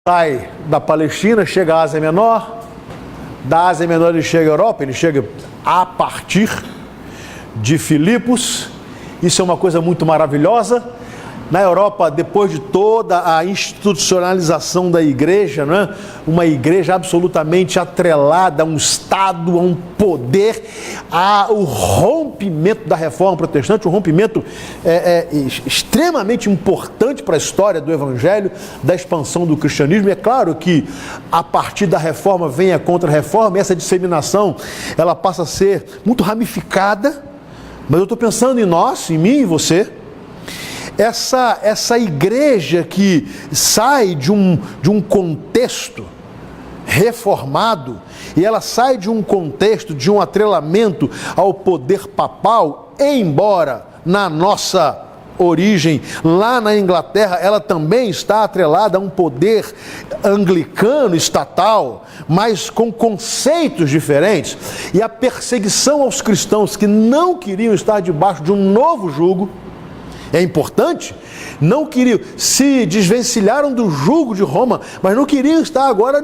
sai da Palestina, chega à Ásia Menor, da Ásia Menor ele chega à Europa, ele chega a partir de Filipos. Isso é uma coisa muito maravilhosa. Na Europa, depois de toda a institucionalização da igreja, não é? Uma igreja absolutamente atrelada a um Estado, a um poder, ao rompimento da reforma protestante, um rompimento extremamente importante para a história do Evangelho, da expansão do cristianismo. É claro que a partir da reforma vem a contra-reforma, e essa disseminação ela passa a ser muito ramificada, mas eu estou pensando em nós, em mim e você. Essa igreja que sai de um contexto reformado, e ela sai de um contexto, de um atrelamento ao poder papal, embora na nossa origem, lá na Inglaterra, ela também está atrelada a um poder anglicano, estatal, mas com conceitos diferentes, e a perseguição aos cristãos que não queriam estar debaixo de um novo jugo, é importante, não queriam, se desvencilharam do jugo de Roma, mas não queriam estar agora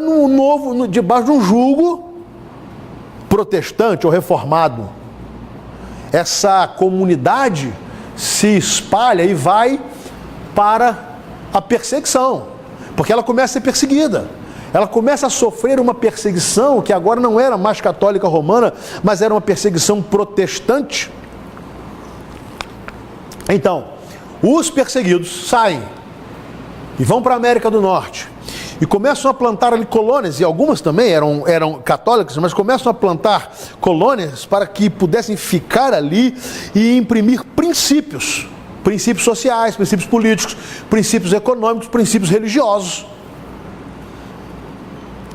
debaixo de um jugo protestante ou reformado. Essa comunidade se espalha e vai para a perseguição, porque ela começa a ser perseguida. Ela começa a sofrer uma perseguição que agora não era mais católica romana, mas era uma perseguição protestante. Então, os perseguidos saem e vão para a América do Norte e começam a plantar ali colônias, e algumas também eram católicas, mas começam a plantar colônias para que pudessem ficar ali e imprimir princípios sociais, princípios políticos, princípios econômicos, princípios religiosos.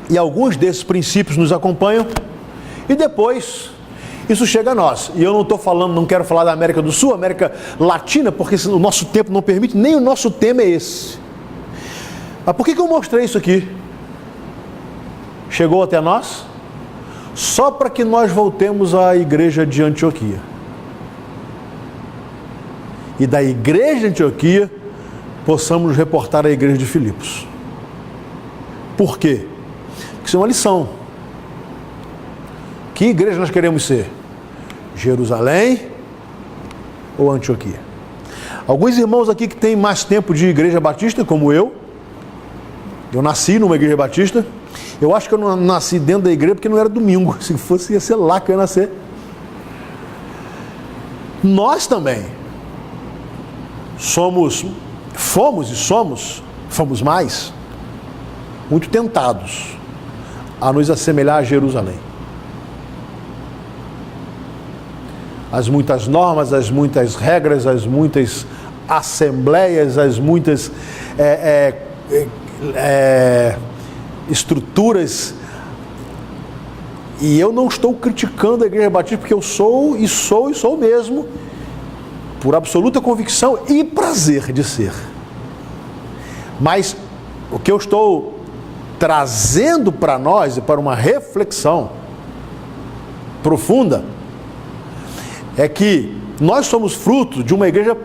E alguns desses princípios nos acompanham, e depois isso chega a nós. E eu não quero falar da América do Sul, América Latina, porque o nosso tempo não permite, nem o nosso tema é esse. Mas por que eu mostrei isso aqui? Chegou até nós só para que nós voltemos à igreja de Antioquia. E da igreja de Antioquia possamos reportar à igreja de Filipos. Por quê? Porque isso é uma lição. Que igreja nós queremos ser? Jerusalém ou Antioquia? Alguns irmãos aqui que têm mais tempo de igreja batista, como eu nasci numa igreja batista. Eu acho que eu não nasci dentro da igreja porque não era domingo. Se fosse, ia ser lá que eu ia nascer. Nós também fomos mais muito tentados a nos assemelhar a Jerusalém. As muitas normas, as muitas regras, as muitas assembleias, as muitas estruturas. E eu não estou criticando a Igreja Batista, porque eu sou mesmo, por absoluta convicção e prazer de ser. Mas o que eu estou trazendo para nós e para uma reflexão profunda é que nós somos fruto de uma igreja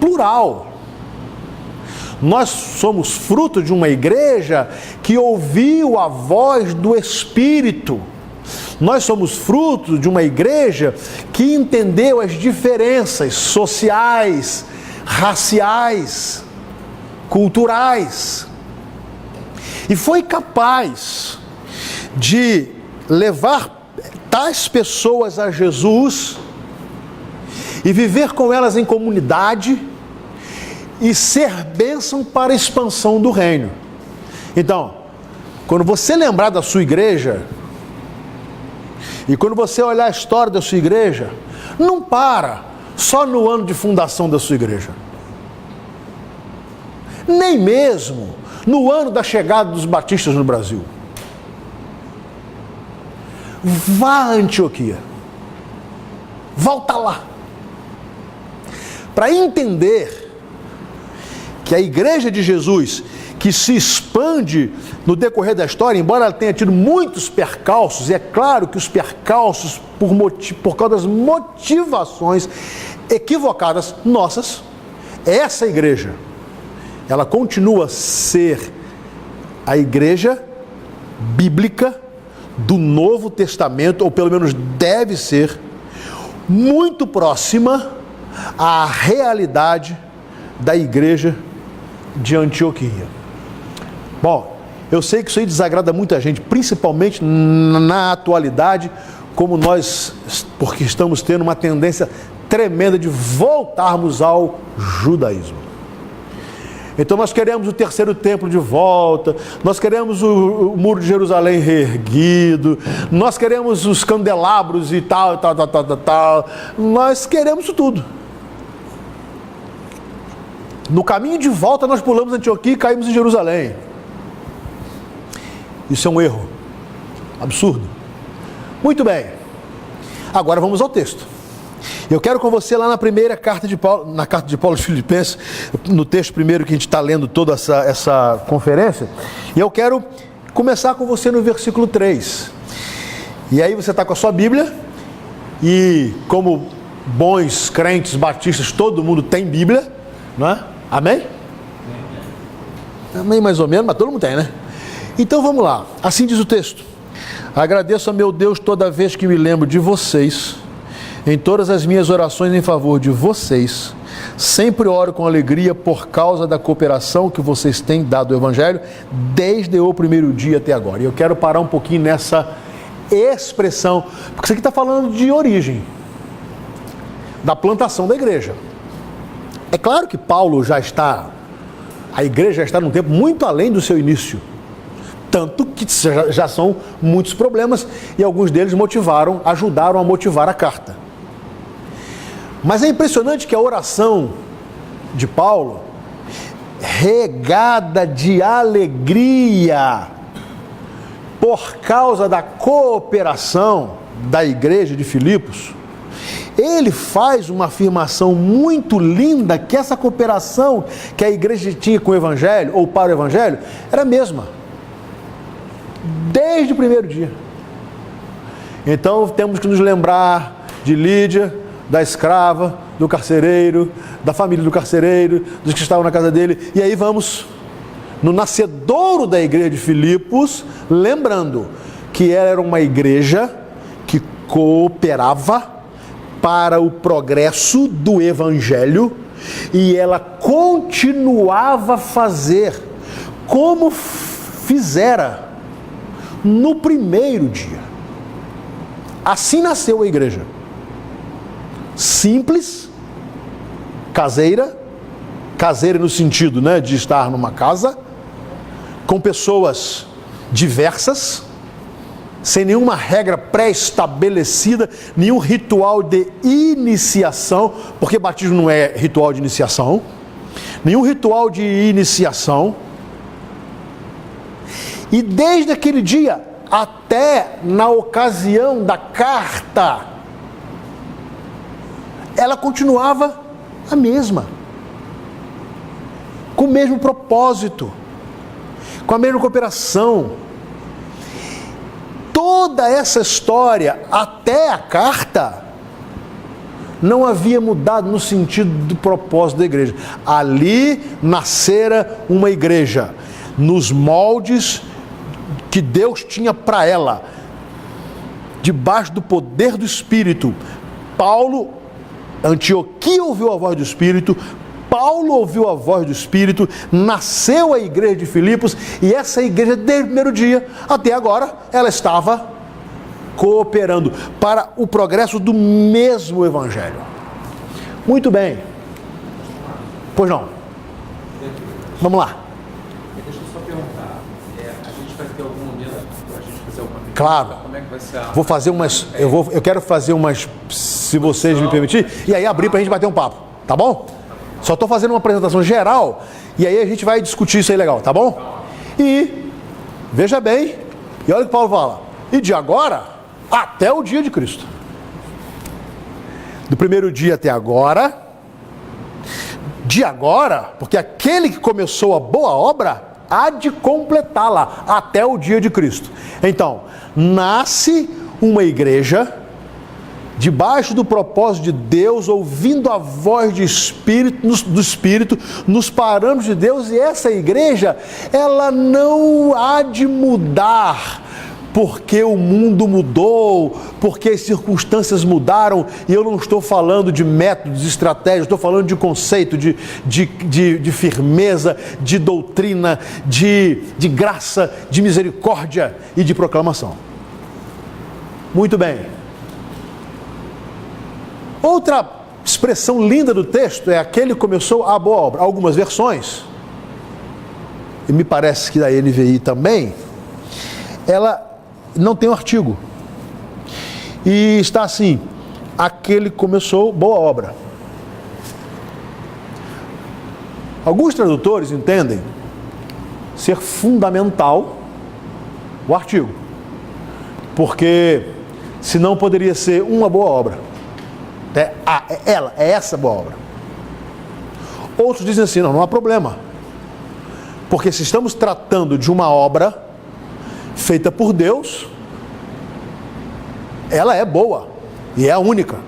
plural. Nós somos fruto de uma igreja que ouviu a voz do Espírito. Nós somos fruto de uma igreja que entendeu as diferenças sociais, raciais, culturais. E foi capaz de levar tais pessoas a Jesus e viver com elas em comunidade e ser bênção para a expansão do reino. Então, quando você lembrar da sua igreja, e quando você olhar a história da sua igreja, não para só no ano de fundação da sua igreja. Nem mesmo no ano da chegada dos batistas no Brasil. Vá a Antioquia. Volta lá. Para entender que a igreja de Jesus, que se expande no decorrer da história, embora ela tenha tido muitos percalços, e é claro que os percalços por causa das motivações equivocadas nossas, essa igreja, ela continua a ser a igreja bíblica do Novo Testamento, ou pelo menos deve ser, muito próxima à realidade da igreja de Antioquia. Bom, eu sei que isso aí desagrada muita gente, principalmente na atualidade, como nós, porque estamos tendo uma tendência tremenda de voltarmos ao judaísmo. Então nós queremos o terceiro templo de volta, nós queremos o muro de Jerusalém reerguido, nós queremos os candelabros e tal, nós queremos isso tudo. No caminho de volta nós pulamos Antioquia e caímos em Jerusalém. Isso é um erro, absurdo. Muito bem, agora vamos ao texto. Eu quero com você lá na primeira carta de Paulo, na carta de Paulo aos Filipenses, no texto primeiro que a gente está lendo toda essa conferência, e eu quero começar com você no versículo 3. E aí você está com a sua Bíblia, e como bons crentes batistas, todo mundo tem Bíblia, não é? Amém? Amém mais ou menos, mas todo mundo tem, né? Então vamos lá, assim diz o texto: agradeço a meu Deus toda vez que me lembro de vocês. Em todas as minhas orações em favor de vocês, sempre oro com alegria por causa da cooperação que vocês têm dado ao Evangelho desde o primeiro dia até agora. E eu quero parar um pouquinho nessa expressão, porque isso aqui está falando de origem, da plantação da igreja. É claro que Paulo a igreja já está num tempo muito além do seu início, tanto que já são muitos problemas, e alguns deles ajudaram a motivar a carta. Mas é impressionante que a oração de Paulo, regada de alegria por causa da cooperação da igreja de Filipos, ele faz uma afirmação muito linda, que essa cooperação que a igreja tinha com o Evangelho, ou para o Evangelho, era a mesma, desde o primeiro dia. Então temos que nos lembrar de Lídia, da escrava, do carcereiro, da família do carcereiro, dos que estavam na casa dele, e aí vamos no nascedouro da igreja de Filipos, lembrando que ela era uma igreja que cooperava para o progresso do Evangelho, e ela continuava a fazer como fizera no primeiro dia. Assim nasceu a igreja. Simples, caseira no sentido, né, de estar numa casa, com pessoas diversas, sem nenhuma regra pré-estabelecida, nenhum ritual de iniciação, porque batismo não é ritual de iniciação, nenhum ritual de iniciação. E desde aquele dia até na ocasião da carta, ela continuava a mesma, com o mesmo propósito, com a mesma cooperação. Toda essa história, até a carta, não havia mudado no sentido do propósito da igreja. Ali nascera uma igreja, nos moldes que Deus tinha para ela, debaixo do poder do Espírito. Antioquia ouviu a voz do Espírito, Paulo ouviu a voz do Espírito, nasceu a igreja de Filipos, e essa igreja, desde o primeiro dia até agora, ela estava cooperando para o progresso do mesmo Evangelho. Muito bem. Pois não. Vamos lá. Deixa eu só perguntar. A gente vai ter algum momento para a gente fazer alguma pergunta? Claro. Como é que vai ser? Vou fazer umas. Eu quero fazer umas, se vocês me permitirem, e aí abrir para a gente bater um papo, tá bom? Só estou fazendo uma apresentação geral, e aí a gente vai discutir isso aí legal, tá bom? E veja bem, e olha o que Paulo fala: e de agora até o dia de Cristo. Do primeiro dia até agora, de agora, porque aquele que começou a boa obra há de completá-la até o dia de Cristo. Então, nasce uma igreja debaixo do propósito de Deus, ouvindo a voz do Espírito, nos parâmetros de Deus, e essa igreja, ela não há de mudar, porque o mundo mudou, porque as circunstâncias mudaram, e eu não estou falando de métodos, de estratégias, estou falando de conceito, de firmeza, de doutrina, de graça, de misericórdia e de proclamação. Muito bem. Outra expressão linda do texto é aquele que começou a boa obra. Algumas versões, e me parece que da NVI também, ela não tem um artigo. E está assim: aquele que começou boa obra. Alguns tradutores entendem ser fundamental o artigo, porque senão poderia ser uma boa obra. É essa boa obra. Outros dizem assim: não há problema, porque se estamos tratando de uma obra feita por Deus, ela é boa e é a única.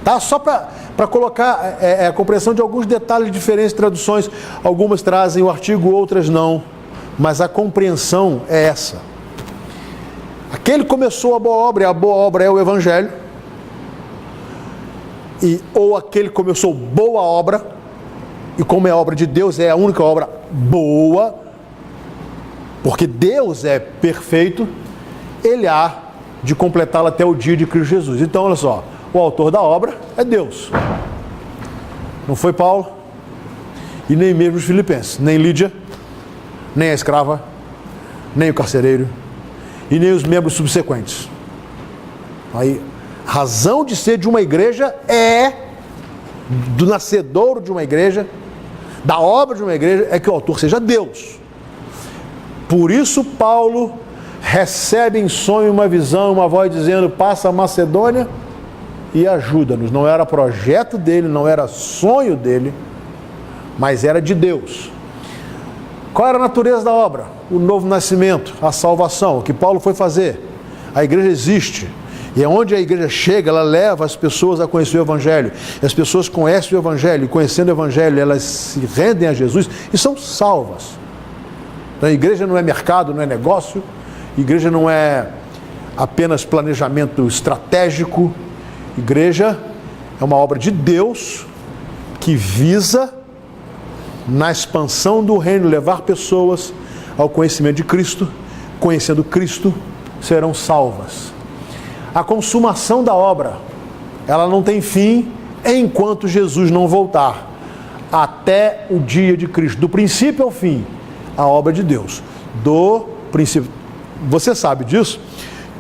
Tá? Só para colocar a compreensão de alguns detalhes diferentes de traduções. Algumas trazem o artigo, outras não, mas a compreensão é essa. Aquele começou a boa obra, e a boa obra é o Evangelho. Ou aquele que começou boa obra, e como é obra de Deus, é a única obra boa, porque Deus é perfeito, ele há de completá-la até o dia de Cristo Jesus. Então, olha só, o autor da obra é Deus. Não foi Paulo, e nem mesmo os filipenses, nem Lídia, nem a escrava, nem o carcereiro, e nem os membros subsequentes. Aí, razão de ser de uma igreja é, do nascedouro de uma igreja, da obra de uma igreja, é que o autor seja Deus. Por isso Paulo recebe em sonho uma visão, uma voz dizendo: passa a Macedônia e ajuda-nos. Não era projeto dele, não era sonho dele, mas era de Deus. Qual era a natureza da obra? O novo nascimento, a salvação, o que Paulo foi fazer. A igreja existe. E onde a igreja chega, ela leva as pessoas a conhecer o Evangelho. E as pessoas conhecem o Evangelho, e conhecendo o Evangelho, elas se rendem a Jesus e são salvas. Então, a igreja não é mercado, não é negócio. A igreja não é apenas planejamento estratégico. A igreja é uma obra de Deus que visa, na expansão do reino, levar pessoas ao conhecimento de Cristo. Conhecendo Cristo, serão salvas. A consumação da obra, ela não tem fim enquanto Jesus não voltar, até o dia de Cristo, do princípio ao fim, a obra de Deus, do princípio. Você sabe disso,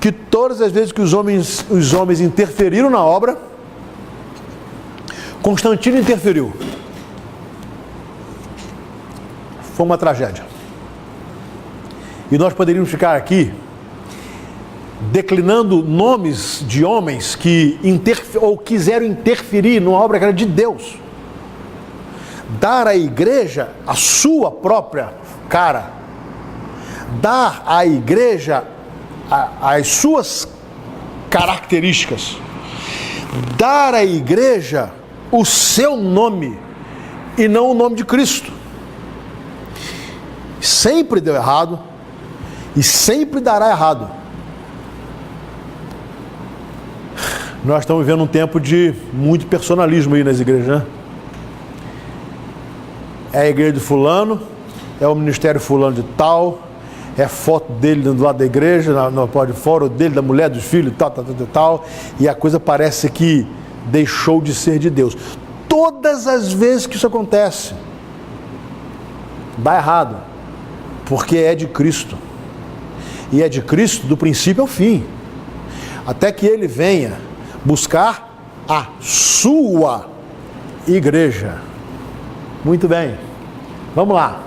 que todas as vezes que os homens interferiram na obra, Constantino interferiu. Foi uma tragédia. E nós poderíamos ficar aqui declinando nomes de homens que quiseram interferir numa obra que era de Deus. Dar à igreja a sua própria cara. Dar à igreja as suas características. Dar à igreja o seu nome e não o nome de Cristo. Sempre deu errado e sempre dará errado. Nós estamos vivendo um tempo de muito personalismo aí nas igrejas, né? É a igreja de fulano, é o ministério fulano de tal, é foto dele do lado da igreja, no pódio de fora, dele, da mulher, dos filhos, tal, e a coisa parece que deixou de ser de Deus. Todas as vezes que isso acontece, dá errado, porque é de Cristo. E é de Cristo do princípio ao fim, até que ele venha buscar a sua igreja. Muito bem, vamos lá.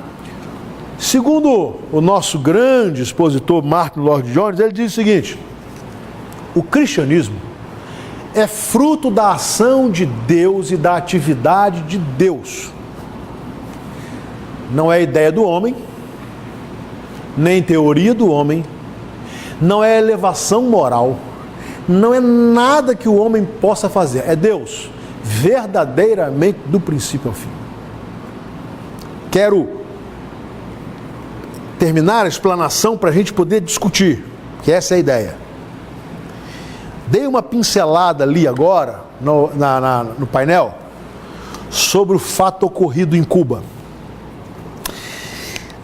Segundo o nosso grande expositor Martin Lloyd-Jones, ele diz o seguinte: o cristianismo é fruto da ação de Deus e da atividade de Deus. Não é ideia do homem, nem teoria do homem, não é elevação moral, não é nada que o homem possa fazer, é Deus, verdadeiramente do princípio ao fim. Quero terminar a explanação para a gente poder discutir, que essa é a ideia. Dei uma pincelada ali agora, no painel, sobre o fato ocorrido em Cuba.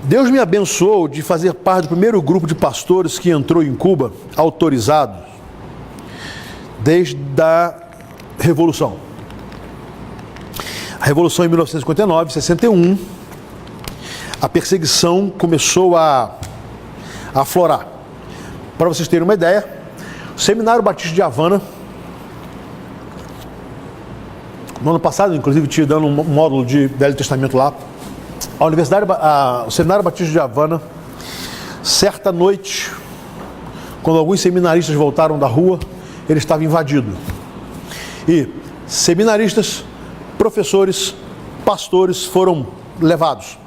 Deus me abençoou de fazer parte do primeiro grupo de pastores que entrou em Cuba, autorizado, desde a Revolução. A Revolução em 1959, 61, a perseguição começou a aflorar. Para vocês terem uma ideia, o Seminário Batista de Havana, no ano passado, inclusive, tinha dando um módulo de Velho Testamento lá, o Seminário Batista de Havana, certa noite, quando alguns seminaristas voltaram da rua, ele estava invadido. E seminaristas, professores, pastores foram levados.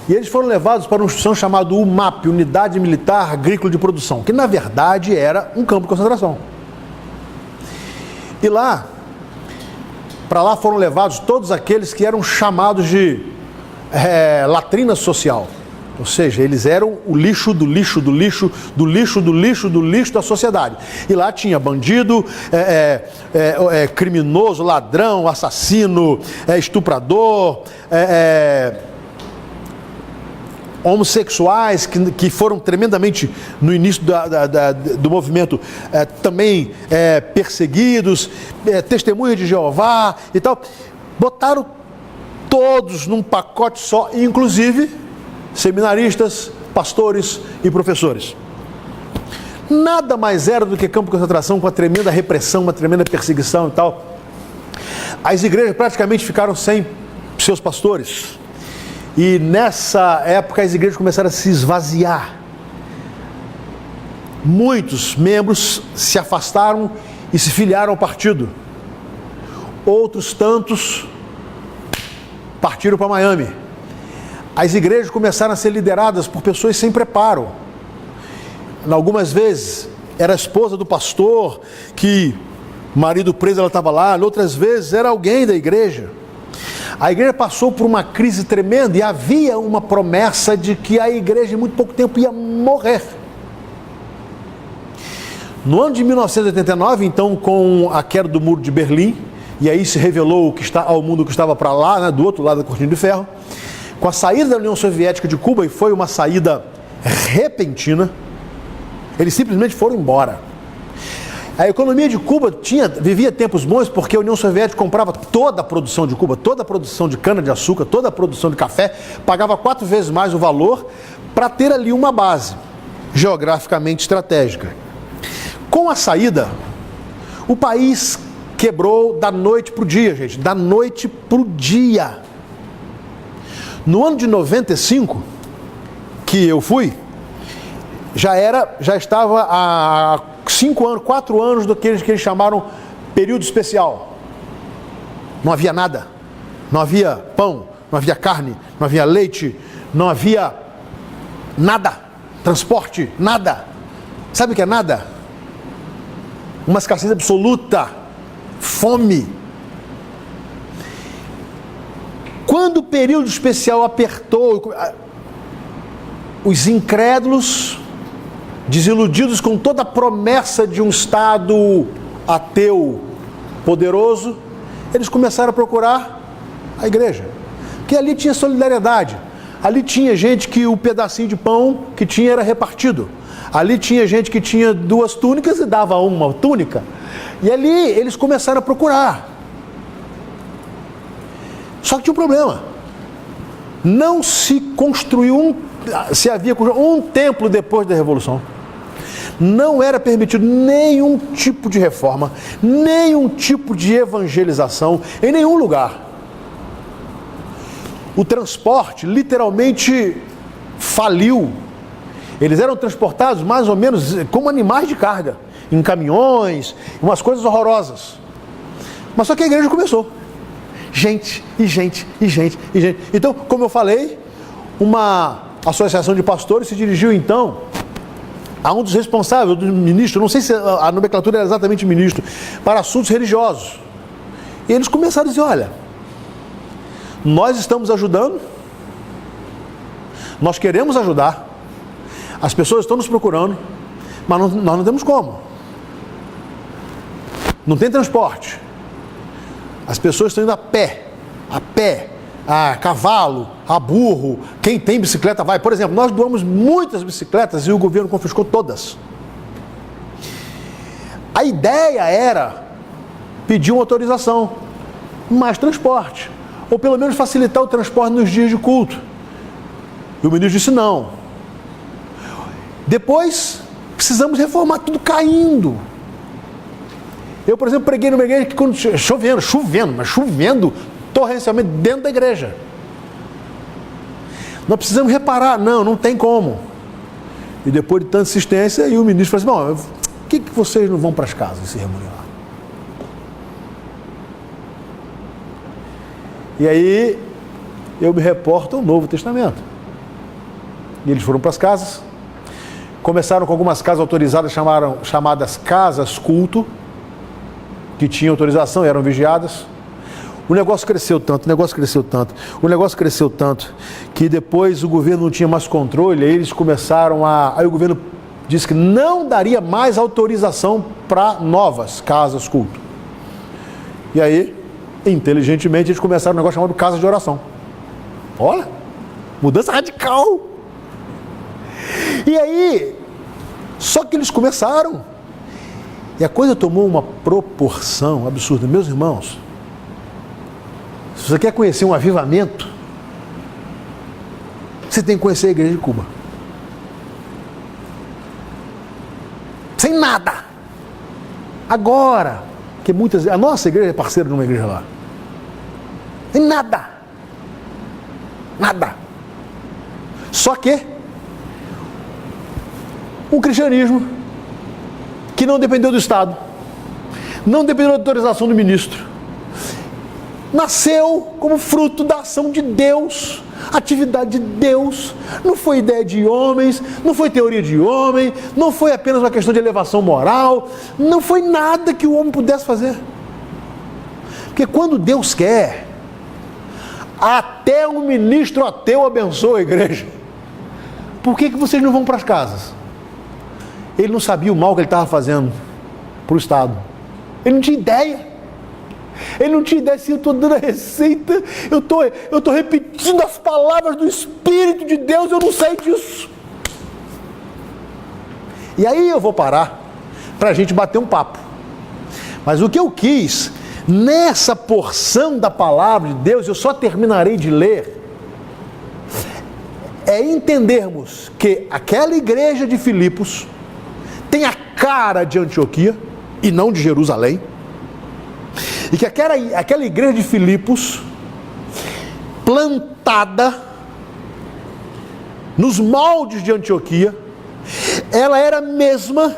E eles foram levados para uma instituição chamada UMAP, Unidade Militar Agrícola de Produção, que na verdade era um campo de concentração. E para lá foram levados todos aqueles que eram chamados de latrina social. Ou seja, eles eram o lixo do lixo do lixo do lixo do lixo do lixo da sociedade. E lá tinha bandido, criminoso, ladrão, assassino, estuprador, homossexuais que foram tremendamente, no início do movimento, também perseguidos, testemunhas de Jeová e tal. Botaram todos num pacote só, inclusive seminaristas, pastores e professores. Nada mais era do que campo de concentração, com a tremenda repressão, uma tremenda perseguição e tal. As igrejas praticamente ficaram sem seus pastores. E nessa época as igrejas começaram a se esvaziar. Muitos membros se afastaram e se filiaram ao partido. Outros tantos partiram para Miami. As igrejas começaram a ser lideradas por pessoas sem preparo. Algumas vezes era a esposa do pastor, que o marido preso, ela estava lá. Outras vezes era alguém da igreja. A igreja passou por uma crise tremenda e havia uma promessa de que a igreja em muito pouco tempo ia morrer. No ano de 1989, então, com a queda do Muro de Berlim, e aí se revelou ao mundo que estava para lá, né, do outro lado da cortina de ferro, com a saída da União Soviética de Cuba, e foi uma saída repentina, eles simplesmente foram embora. A economia de Cuba vivia tempos bons porque a União Soviética comprava toda a produção de Cuba, toda a produção de cana-de-açúcar, toda a produção de café, pagava 4 vezes mais o valor para ter ali uma base geograficamente estratégica. Com a saída, o país quebrou da noite para o dia, gente, da noite para o dia. No ano de 95, que eu fui, já estava há 4 anos do que eles chamaram período especial. Não havia nada. Não havia pão, não havia carne, não havia leite, não havia nada. Transporte, nada. Sabe o que é nada? Uma escassez absoluta. Fome. Quando o período especial apertou, os incrédulos, desiludidos com toda a promessa de um Estado ateu poderoso, eles começaram a procurar a igreja. Porque ali tinha solidariedade. Ali tinha gente que o pedacinho de pão que tinha era repartido. Ali tinha gente que tinha 2 túnicas e dava uma túnica. E ali eles começaram a procurar. Só que tinha um problema. Não se construiu se havia um templo depois da Revolução. Não era permitido nenhum tipo de reforma, nenhum tipo de evangelização em nenhum lugar. O transporte literalmente faliu. Eles eram transportados mais ou menos como animais de carga, em caminhões, umas coisas horrorosas. Mas só que a igreja começou. Gente, e gente, e gente, e gente. Então, como eu falei, uma associação de pastores se dirigiu então a um dos responsáveis, do ministro, não sei se a nomenclatura era exatamente ministro, para assuntos religiosos. E eles começaram a dizer, olha, nós estamos ajudando, nós queremos ajudar, as pessoas estão nos procurando, mas nós não temos como. Não tem transporte. As pessoas estão indo a pé, a cavalo, a burro. Quem tem bicicleta vai. Por exemplo, nós doamos muitas bicicletas e o governo confiscou todas. A ideia era pedir uma autorização, mais transporte, ou pelo menos facilitar o transporte nos dias de culto. E o ministro disse não. Depois, precisamos reformar, tudo caindo. Eu, por exemplo, preguei numa igreja que quando chovendo torrencialmente dentro da igreja. Nós precisamos reparar, não tem como. E depois de tanta insistência, e o ministro falou assim, bom, por que vocês não vão para as casas e se reúnem lá? E aí, eu me reporto ao Novo Testamento. E eles foram para as casas, começaram com algumas casas autorizadas, chamadas casas culto, que tinham autorização, eram vigiadas. O negócio cresceu tanto, que depois o governo não tinha mais controle, aí eles começaram aí o governo disse que não daria mais autorização para novas casas culto. E aí, inteligentemente, eles começaram um negócio chamado casa de oração. Olha, mudança radical. E aí, só que eles começaram, e a coisa tomou uma proporção absurda. Meus irmãos, se você quer conhecer um avivamento, você tem que conhecer a igreja de Cuba. Sem nada. Agora, que a nossa igreja é parceira de uma igreja lá. Sem nada. Nada. Só que um cristianismo que não dependeu do Estado, não dependeu da autorização do ministro, nasceu como fruto da ação de Deus, atividade de Deus, não foi ideia de homens, não foi teoria de homem, não foi apenas uma questão de elevação moral, não foi nada que o homem pudesse fazer. Porque quando Deus quer, até um ministro ateu abençoa a igreja. Por que vocês não vão para as casas? Ele não sabia o mal que ele estava fazendo para o Estado. Ele não tinha ideia. Ele não tinha ideia se eu estou dando a receita, eu estou repetindo as palavras do Espírito de Deus, eu não sei disso. E aí eu vou parar para a gente bater um papo. Mas o que eu quis, nessa porção da palavra de Deus, eu só terminarei de ler, é entendermos que aquela igreja de Filipos tem a cara de Antioquia e não de Jerusalém, e que aquela igreja de Filipos, plantada nos moldes de Antioquia, ela era a mesma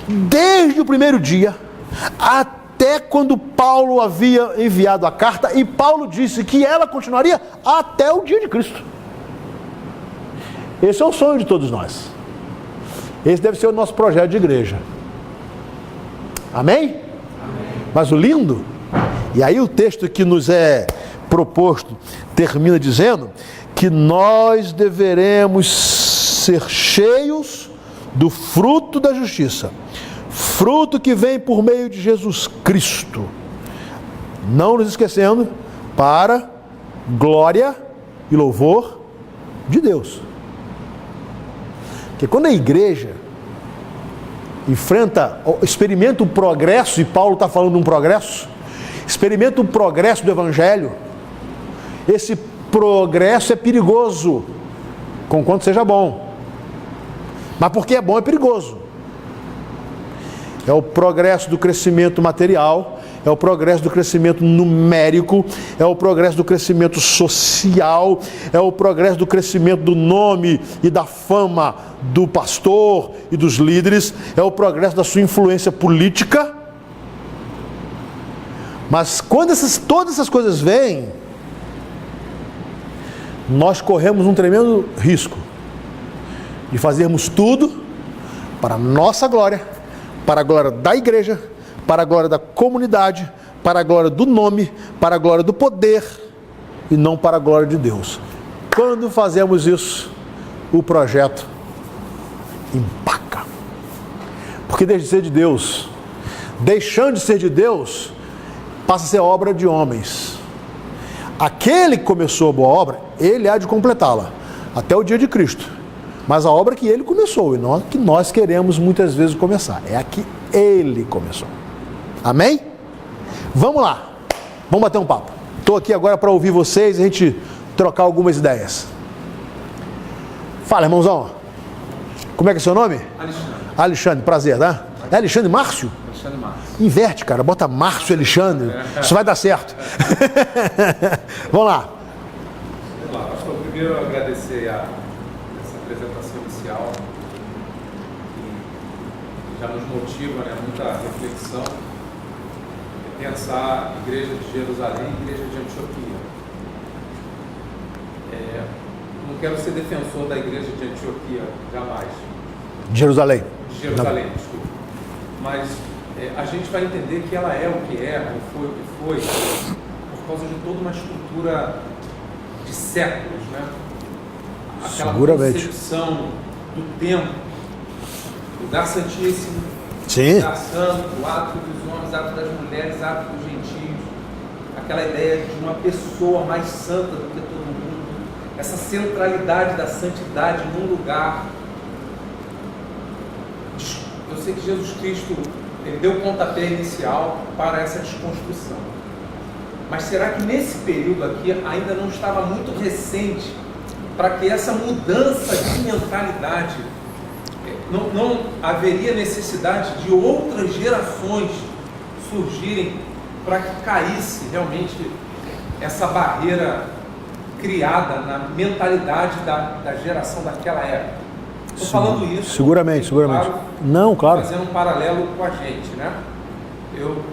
desde o primeiro dia até quando Paulo havia enviado a carta, e Paulo disse que ela continuaria até o dia de Cristo. Esse é o sonho de todos nós. Esse deve ser o nosso projeto de igreja. Amém? Amém. Mas o lindo, e aí o texto que nos é proposto termina dizendo que nós deveremos ser cheios do fruto da justiça, fruto que vem por meio de Jesus Cristo, não nos esquecendo, para glória e louvor de Deus. Porque quando a igreja experimenta o progresso, e Paulo está falando de um progresso, experimenta o progresso do Evangelho, esse progresso é perigoso, conquanto seja bom. Mas porque é bom é perigoso. É o progresso do crescimento material, é o progresso do crescimento numérico, é o progresso do crescimento social, é o progresso do crescimento do nome e da fama do pastor e dos líderes, é o progresso da sua influência política. Mas quando todas essas coisas vêm, nós corremos um tremendo risco de fazermos tudo para a nossa glória, para a glória da igreja, para a glória da comunidade, para a glória do nome, para a glória do poder e não para a glória de Deus. Quando fazemos isso, o projeto empaca. Porque deixa de ser de Deus. Deixando de ser de Deus, passa a ser obra de homens. Aquele que começou a boa obra, ele há de completá-la, até o dia de Cristo. Mas a obra que ele começou, e não a que nós queremos muitas vezes começar, é a que ele começou. Amém? Vamos lá, vamos bater um papo. Estou aqui agora para ouvir vocês e a gente trocar algumas ideias. Fala, irmãozão. Como é que é seu nome? Alexandre. Alexandre, prazer, tá? É Alexandre Márcio? Alexandre Márcio. Inverte, cara, bota Márcio Alexandre, isso vai dar certo. Vamos lá. Vamos lá, pastor, primeiro agradecer essa apresentação inicial, que já nos motiva, né, muita reflexão, pensar Igreja de Jerusalém e Igreja de Antioquia. Não quero ser defensor da Igreja de Antioquia, jamais. De Jerusalém. De Jerusalém, desculpa. Mas a gente vai entender que ela é o que é, ou foi o que foi, por causa de toda uma estrutura de séculos, né? Aquela concepção do tempo, do lugar santíssimo, sim, lugar santo, o ato dos homens, ato das mulheres, ato dos gentios, aquela ideia de uma pessoa mais santa do que todo mundo, essa centralidade da santidade num lugar. Eu sei que Jesus Cristo ele deu o pontapé inicial para essa desconstrução. Mas será que nesse período aqui ainda não estava muito recente para que essa mudança de mentalidade, não haveria necessidade de outras gerações surgirem para que caísse realmente essa barreira criada na mentalidade da geração daquela época? Estou falando isso. Seguramente. Claro, não, claro. Fazendo um paralelo com a gente, né? Eu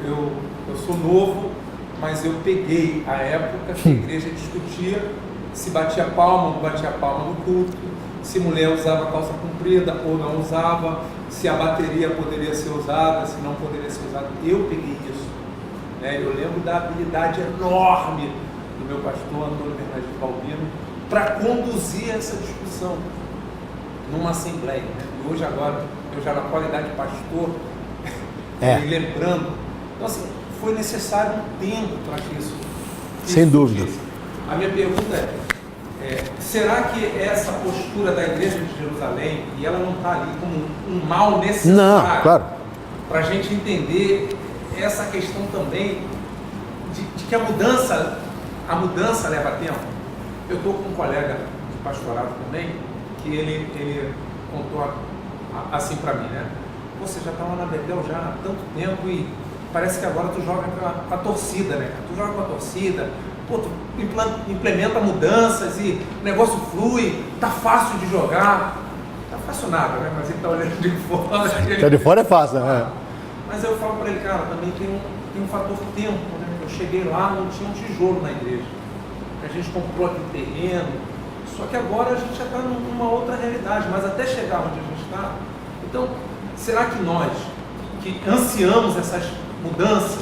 sou novo, mas eu peguei a época que a igreja discutia se batia palma ou não batia palma no culto, se mulher usava calça comprida ou não usava, se a bateria poderia ser usada, se não poderia ser usada. Eu peguei isso, né? Eu lembro da habilidade enorme do meu pastor Antônio Bernardino Balbino para conduzir essa discussão numa assembleia, né? E hoje agora, eu já na qualidade de pastor, me lembrando, então assim, foi necessário um tempo para que isso sem dúvida. A minha pergunta será que essa postura da Igreja de Jerusalém, e ela não está ali como um mal necessário, não, claro, para a gente entender essa questão também de que a mudança leva tempo? Eu estou com um colega de pastorado também, que ele contou assim para mim, né? Você já está lá na Betel já há tanto tempo e parece que agora tu joga com a torcida, né? Tu joga com a torcida, pô, tu implementa mudanças e o negócio flui, tá fácil de jogar. Tá fácil nada, né? Mas ele tá olhando de fora. Tá de fora é fácil, né? Mas eu falo para ele, cara, também tem um fator tempo, né? Eu cheguei lá, não tinha um tijolo na igreja. A gente comprou aquele terreno. Só que agora a gente já está numa outra realidade, mas até chegar onde a gente está. Então, será que nós, que ansiamos essas mudanças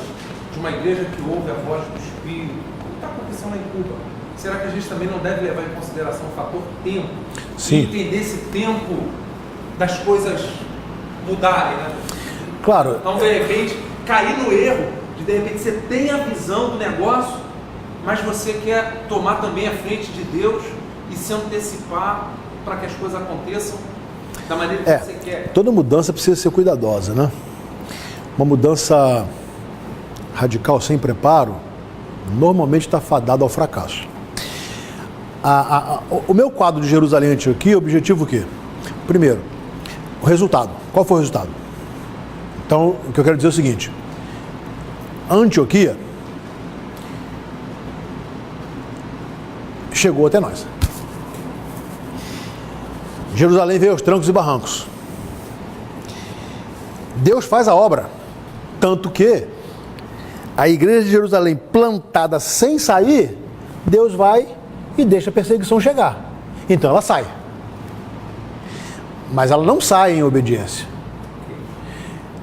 de uma igreja que ouve a voz do Espírito, como está acontecendo lá em Cuba, será que a gente também não deve levar em consideração o fator tempo? Sim. E entender esse tempo das coisas mudarem, né? Claro. Então, de repente, cair no erro de repente, você tem a visão do negócio, mas você quer tomar também a frente de Deus e se antecipar para que as coisas aconteçam da maneira que você quer. Toda mudança precisa ser cuidadosa, né? Uma mudança radical sem preparo normalmente está fadada ao fracasso. O meu quadro de Jerusalém Antioquia, o objetivo o quê? Primeiro, o resultado. Qual foi o resultado? Então, o que eu quero dizer é o seguinte: Antioquia chegou até nós. Jerusalém veio aos trancos e barrancos. Deus faz a obra, tanto que a igreja de Jerusalém plantada sem sair, Deus vai e deixa a perseguição chegar. Então ela sai. Mas ela não sai em obediência.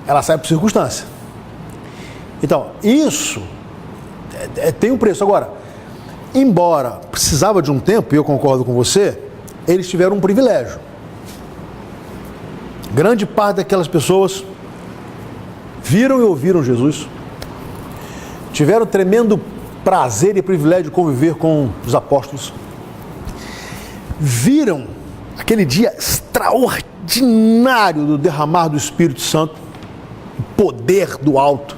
ela sai por circunstância. Então, isso tem um preço. Agora, embora precisava de um tempo, e eu concordo com você, eles tiveram um privilégio. Grande parte daquelas pessoas viram e ouviram Jesus, tiveram tremendo prazer e privilégio de conviver com os apóstolos, viram aquele dia extraordinário do derramar do Espírito Santo, o poder do alto.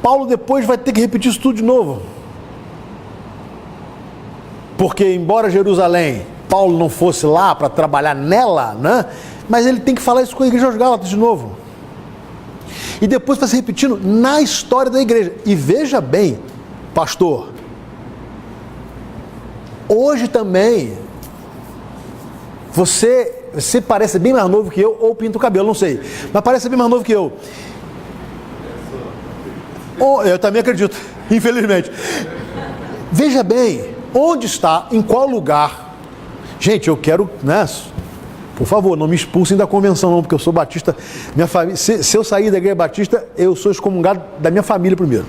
Paulo depois vai ter que repetir isso tudo de novo, porque embora Jerusalém, Paulo não fosse lá para trabalhar nela, né? Mas ele tem que falar isso com a igreja aos Gálatas de novo. E depois vai se repetindo na história da igreja. E veja bem, pastor, hoje também, você parece bem mais novo que eu, ou pinta o cabelo, não sei, mas parece bem mais novo que eu. Eu também acredito, infelizmente. Veja bem, onde está, em qual lugar. Gente, eu quero, né? Por favor, não me expulsem da convenção não, porque eu sou batista. Minha família, se eu sair da igreja batista, eu sou excomungado da minha família primeiro.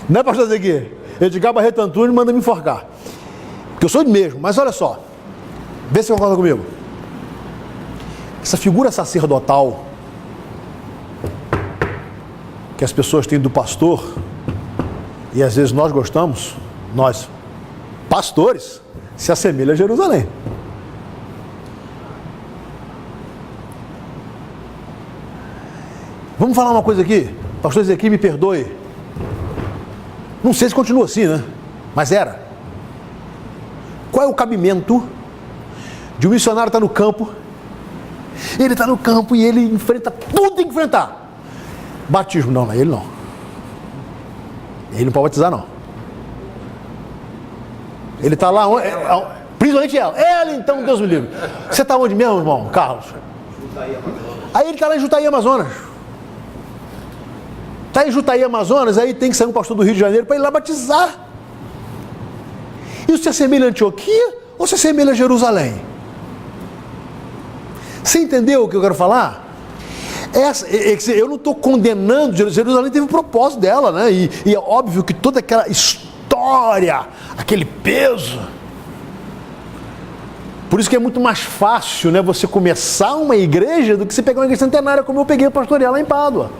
Não é, pastor Zeguir? Edgar Barreto Antunes manda me enforcar. Porque eu sou de mesmo, mas olha só. Vê se você concorda comigo. Essa figura sacerdotal que as pessoas têm do pastor, e às vezes nós gostamos, nós, pastores, se assemelha a Jerusalém. Vamos falar uma coisa aqui, pastor Ezequiel, me perdoe. Não sei se continua assim, né? Mas era. Qual é o cabimento de um missionário estar no campo? Ele está no campo e ele enfrenta tudo que tem que enfrentar. Batismo, não, ele não. Ele não pode batizar, não. Ele está lá, principalmente ela. Ela, então, Deus me livre. Você está onde mesmo, irmão, Carlos? Aí ele está lá em Jutaí, Amazonas. Está em Jutaí, Amazonas, aí tem que sair um pastor do Rio de Janeiro para ir lá batizar. Isso se assemelha a Antioquia ou se assemelha a Jerusalém? Você entendeu o que eu quero falar? Eu não estou condenando Jerusalém, teve um propósito dela, né? E é óbvio que toda aquela história, aquele peso. Por isso que é muito mais fácil, né, você começar uma igreja do que você pegar uma igreja centenária, como eu peguei a pastorear lá em Pádua.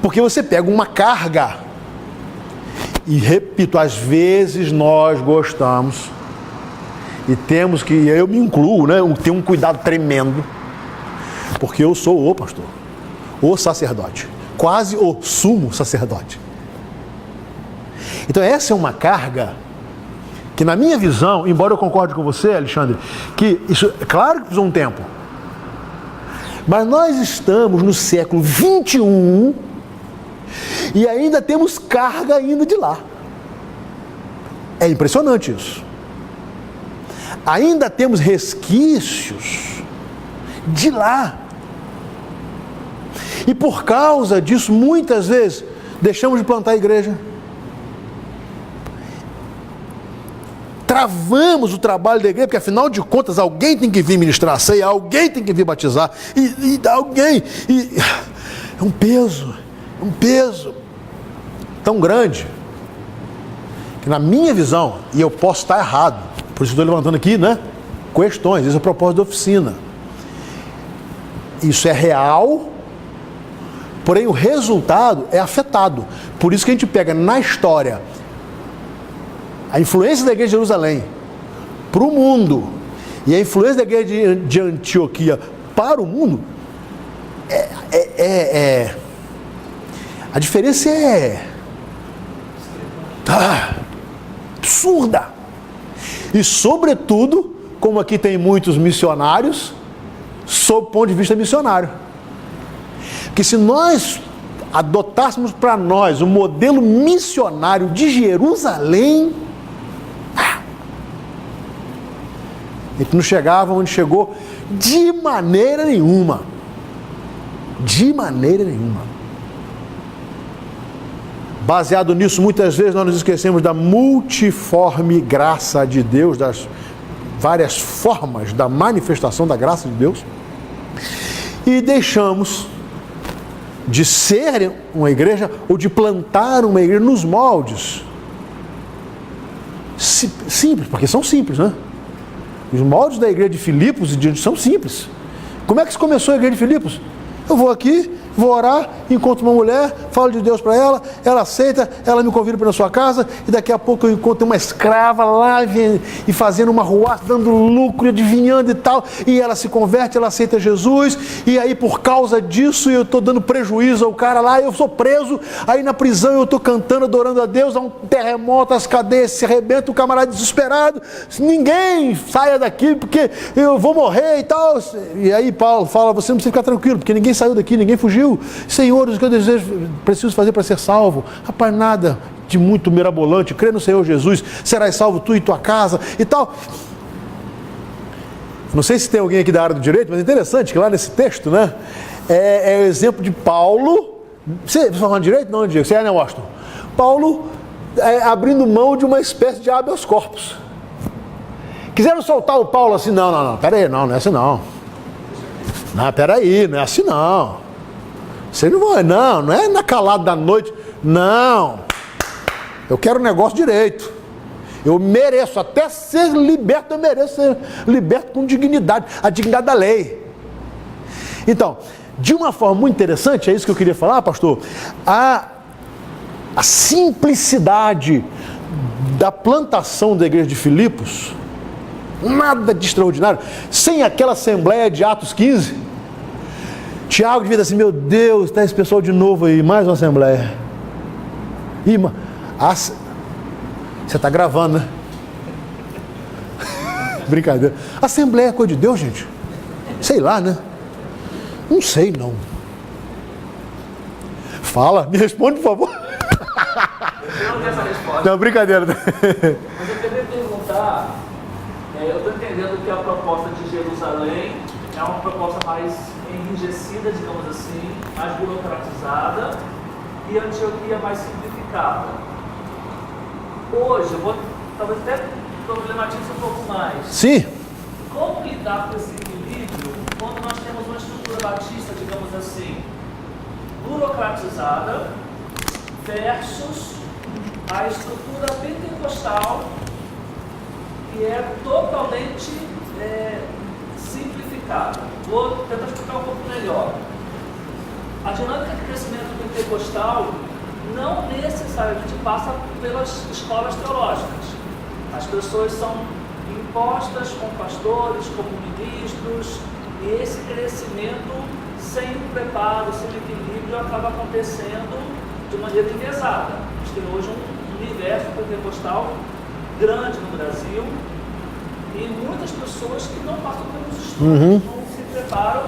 Porque você pega uma carga, e repito, às vezes nós gostamos, e temos que, eu me incluo, né, ter um cuidado tremendo, porque eu sou o pastor, o sacerdote, quase o sumo sacerdote. Então essa é uma carga que, na minha visão, embora eu concorde com você, Alexandre, que isso, claro que precisou um tempo, mas nós estamos no século 21 e ainda temos carga ainda de lá. É impressionante isso. Ainda temos resquícios de lá. E por causa disso, muitas vezes, deixamos de plantar a igreja. Travamos o trabalho da igreja, porque afinal de contas, alguém tem que vir ministrar a ceia, alguém tem que vir batizar, e é um peso tão grande, que na minha visão, e eu posso estar errado, por isso estou levantando aqui, né, questões, esse é o propósito da oficina. Isso é real, porém o resultado é afetado. Por isso que a gente pega na história a influência da igreja de Jerusalém para o mundo e a influência da igreja de Antioquia para o mundo, a diferença é absurda. E sobretudo, como aqui tem muitos missionários, sob o ponto de vista missionário. Porque se nós adotássemos para nós o modelo missionário de Jerusalém, a gente não chegava onde chegou de maneira nenhuma. De maneira nenhuma. Baseado nisso, muitas vezes nós nos esquecemos da multiforme graça de Deus, várias formas da manifestação da graça de Deus e deixamos de ser uma igreja ou de plantar uma igreja nos moldes simples, porque são simples, né? Os moldes da igreja de Filipos e de são simples. Como é que começou a igreja de Filipos? Eu vou aqui, vou orar, encontro uma mulher, falo de Deus para ela aceita, ela me convida para ir na sua casa, e daqui a pouco eu encontro uma escrava lá e fazendo uma ruaça, dando lucro, adivinhando e tal, e ela se converte, ela aceita Jesus, e aí por causa disso eu estou dando prejuízo ao cara lá, eu sou preso, aí na prisão eu estou cantando, adorando a Deus, há um terremoto, as cadeias se arrebentam, o camarada desesperado, ninguém saia daqui porque eu vou morrer e tal. E aí Paulo fala, você não precisa ficar tranquilo, porque ninguém saiu daqui, ninguém fugiu. Senhor, o que eu preciso fazer para ser salvo? Rapaz, nada de muito mirabolante, crê no Senhor Jesus, serás salvo tu e tua casa e tal. Não sei se tem alguém aqui da área do direito, mas é interessante que lá nesse texto, né, é o exemplo de Paulo. Você está falando de direito? Não, Diego, você é, né, Washington? Paulo abrindo mão de uma espécie de habeas corpus. Quiseram soltar o Paulo assim, não, peraí, não é assim não. Não, peraí, não é assim não. Você não vai, não é na calada da noite, não. Eu quero um negócio direito. Eu mereço, até ser liberto, eu mereço ser liberto com dignidade, a dignidade da lei. Então, de uma forma muito interessante, é isso que eu queria falar, pastor, a simplicidade da plantação da igreja de Filipos, nada de extraordinário, sem aquela assembleia de Atos 15, Tiago devia dizer assim, meu Deus, está esse pessoal de novo aí, mais uma assembleia. Você está gravando, né? Brincadeira. Assembleia é coisa de Deus, gente? Sei lá, né? Não sei, não. Fala, me responde, por favor. Eu não tenho essa resposta. Não, brincadeira. Mas eu queria perguntar, eu estou entendendo que a proposta de Jerusalém é uma proposta mais enrijecida, digamos assim, mais burocratizada, e Antioquia mais simplificada. Hoje, eu vou talvez até problematize um pouco mais. Sim. Como lidar com esse equilíbrio quando nós temos uma estrutura batista, digamos assim, burocratizada versus a estrutura pentecostal, que é totalmente simplificada. Vou tentar explicar um pouco melhor. A dinâmica de crescimento pentecostal não necessariamente passa pelas escolas teológicas. As pessoas são impostas como pastores, como ministros, e esse crescimento sem preparo, sem equilíbrio, acaba acontecendo de maneira enviesada. A gente tem hoje um universo pentecostal grande no Brasil e muitas pessoas que não passam pelos estudos, não se preparam,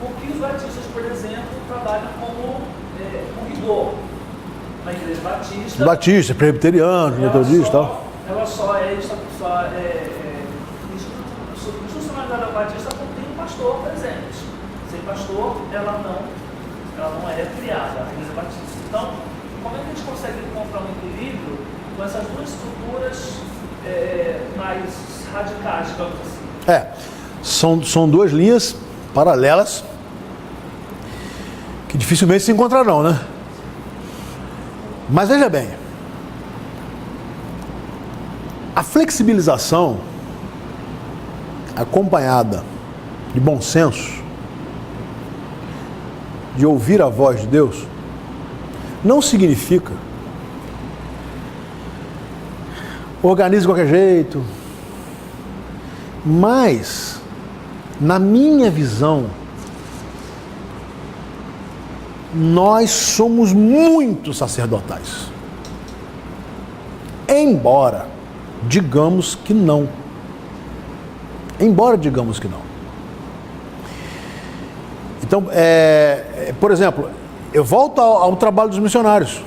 porque os batistas, por exemplo, trabalham com rigor. Na igreja batista, presbiteriano, metodista e tal. Ela só é institucionalizada batista quando tem um pastor presente. Sem pastor, ela não é criada, a igreja batista. Então, como é que a gente consegue encontrar um equilíbrio com essas duas estruturas mais radicais, digamos assim? São duas linhas paralelas que dificilmente se encontrarão, né? Mas veja bem, a flexibilização acompanhada de bom senso, de ouvir a voz de Deus, não significa organize de qualquer jeito, mas, na minha visão, nós somos muito sacerdotais. Embora digamos que não. Então, por exemplo, eu volto ao trabalho dos missionários.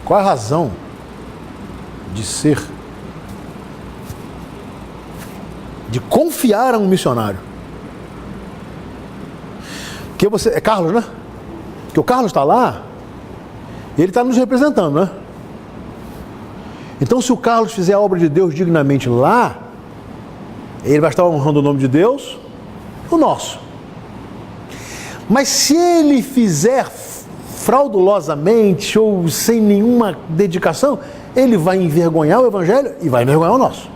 Qual a razão de ser? De confiar a um missionário? Porque você... É Carlos, né? Porque o Carlos está lá, ele está nos representando, né? Então, se o Carlos fizer a obra de Deus dignamente lá, ele vai estar honrando o nome de Deus, o nosso. Mas se ele fizer fraudulosamente ou sem nenhuma dedicação, ele vai envergonhar o Evangelho e vai envergonhar o nosso.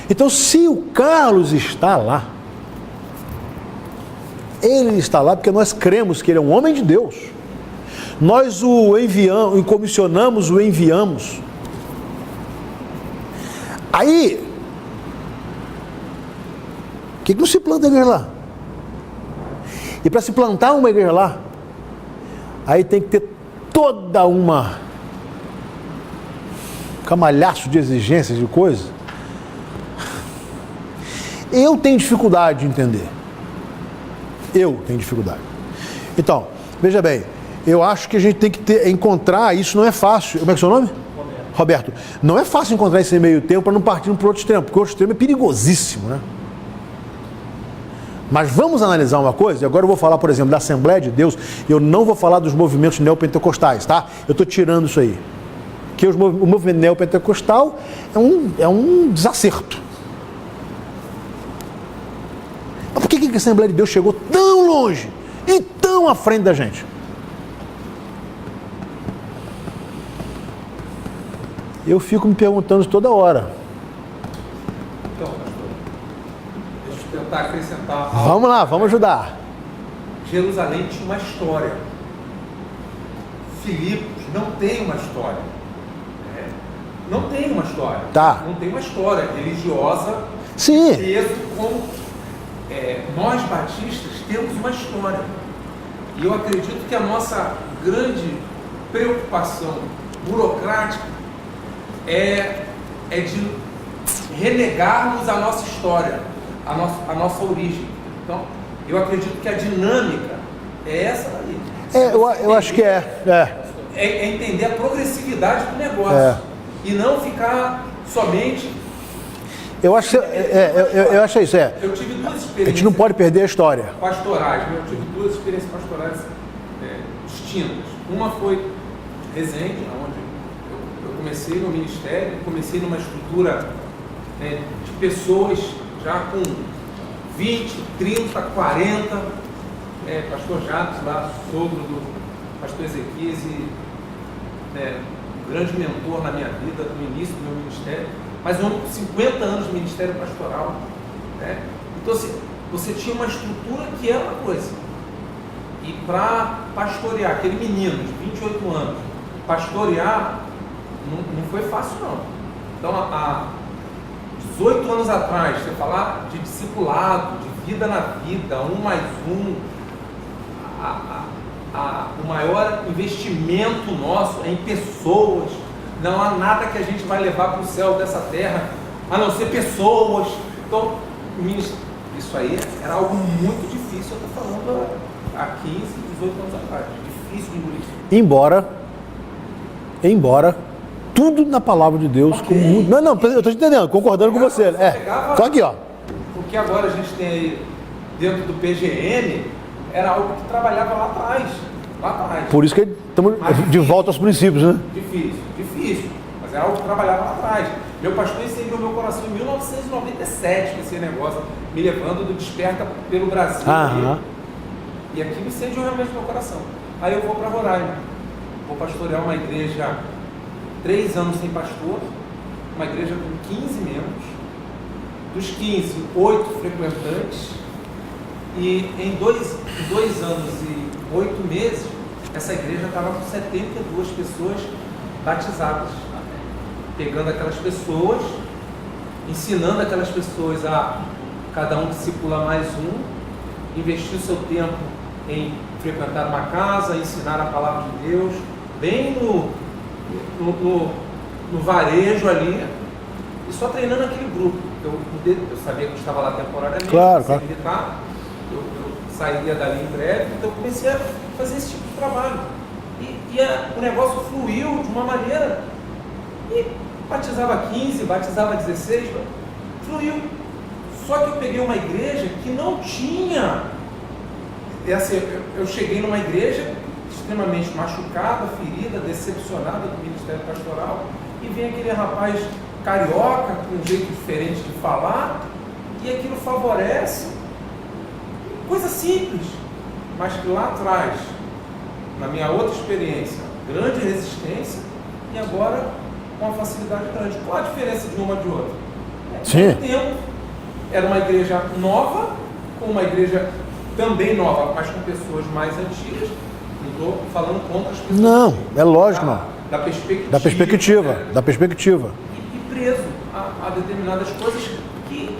Então, se o Carlos está lá, ele está lá porque nós cremos que ele é um homem de Deus. Nós o enviamos, o comissionamos, o enviamos. Aí, por que não se planta a igreja lá? E para se plantar uma igreja lá, aí tem que ter toda uma camalhaço de exigências, de coisas. Eu tenho dificuldade de entender. Eu tenho dificuldade. Então, veja bem, eu acho que a gente tem que encontrar, isso não é fácil. Como é que é o seu nome? Roberto. Não é fácil encontrar esse meio termo para não partir para o outro extremo, porque o outro extremo é perigosíssimo, né? Mas vamos analisar uma coisa, e agora eu vou falar, por exemplo, da Assembleia de Deus, eu não vou falar dos movimentos neopentecostais, tá? Eu estou tirando isso aí. Porque o movimento neopentecostal é um desacerto. Mas por que a Assembleia de Deus chegou tão longe e tão à frente da gente? Eu fico me perguntando isso toda hora. Então, pastor, deixa eu tentar acrescentar algo. Vamos lá, vamos ajudar. Jerusalém tinha uma história. Filipos não tem uma história. Não tem uma história. Tá. Não tem uma história religiosa. Sim. Mesmo como nós batistas temos uma história. E eu acredito que a nossa grande preocupação burocrática é de renegarmos a nossa história, a nossa origem. Então, eu acredito que a dinâmica é essa daí. Eu acho que é entender a progressividade do negócio e não ficar somente. Eu acho isso. Eu tive duas experiências. A gente não pode perder a história. Pastorais, né? Eu tive duas experiências pastorais distintas. Uma foi Resende, onde eu comecei no ministério, comecei numa estrutura de pessoas já com 20, 30, 40, pastor Jacques lá, sogro do pastor Ezequias, um grande mentor na minha vida, no início do meu ministério, mas um homem com 50 anos de ministério pastoral. Então, assim, você tinha uma estrutura que era uma coisa. E para pastorear, aquele menino de 28 anos, pastorear não foi fácil, não. Então, há 18 anos atrás, você falar de discipulado, de vida na vida, 1 mais 1, o maior investimento nosso é em pessoas. Não há nada que a gente vai levar para o céu dessa terra, a não ser pessoas. Então, isso aí era algo muito difícil, eu estou falando há 15, 18 anos atrás. Difícil de engolir. Embora tudo na palavra de Deus, okay. Não, eu estou te entendendo, concordando com você. Só aqui, ó. O que agora a gente tem aí dentro do PGN era algo que trabalhava lá atrás. Por isso que estamos de volta aos princípios, né? Difícil. Mas era algo que trabalhava lá atrás. Meu pastor incendiou meu coração em 1997 com esse negócio, me levando do Desperta pelo Brasil. E aquilo incendiou realmente meu coração. Aí eu vou para Roraima. Vou pastorear uma igreja 3 anos sem pastor, uma igreja com 15 membros. Dos 15, 8 frequentantes. E em 2 anos e 8 meses, essa igreja estava com 72 pessoas batizadas. Pegando aquelas pessoas, ensinando aquelas pessoas a cada um discipular mais um, investir o seu tempo em frequentar uma casa, ensinar a palavra de Deus, bem no varejo ali, e só treinando aquele grupo. Eu sabia que eu estava lá temporariamente, claro. militar, eu sairia dali em breve, então eu comecei a fazer esse tipo de trabalho. O negócio fluiu de uma maneira, e batizava 15, batizava 16, fluiu. Só que eu peguei uma igreja que não tinha, eu cheguei numa igreja extremamente machucada, ferida, decepcionada do ministério pastoral, e vem aquele rapaz carioca, com um jeito diferente de falar, e aquilo favorece. Coisa simples, mas que lá atrás, na minha outra experiência, grande resistência, e agora uma facilidade grande. Qual a diferença de uma de outra? Sim. Tempo, era uma igreja nova, com uma igreja também nova, mas com pessoas mais antigas. Não estou falando contra as pessoas. Não, é lógico, não. Da perspectiva. Da perspectiva, da perspectiva. E preso a determinadas coisas que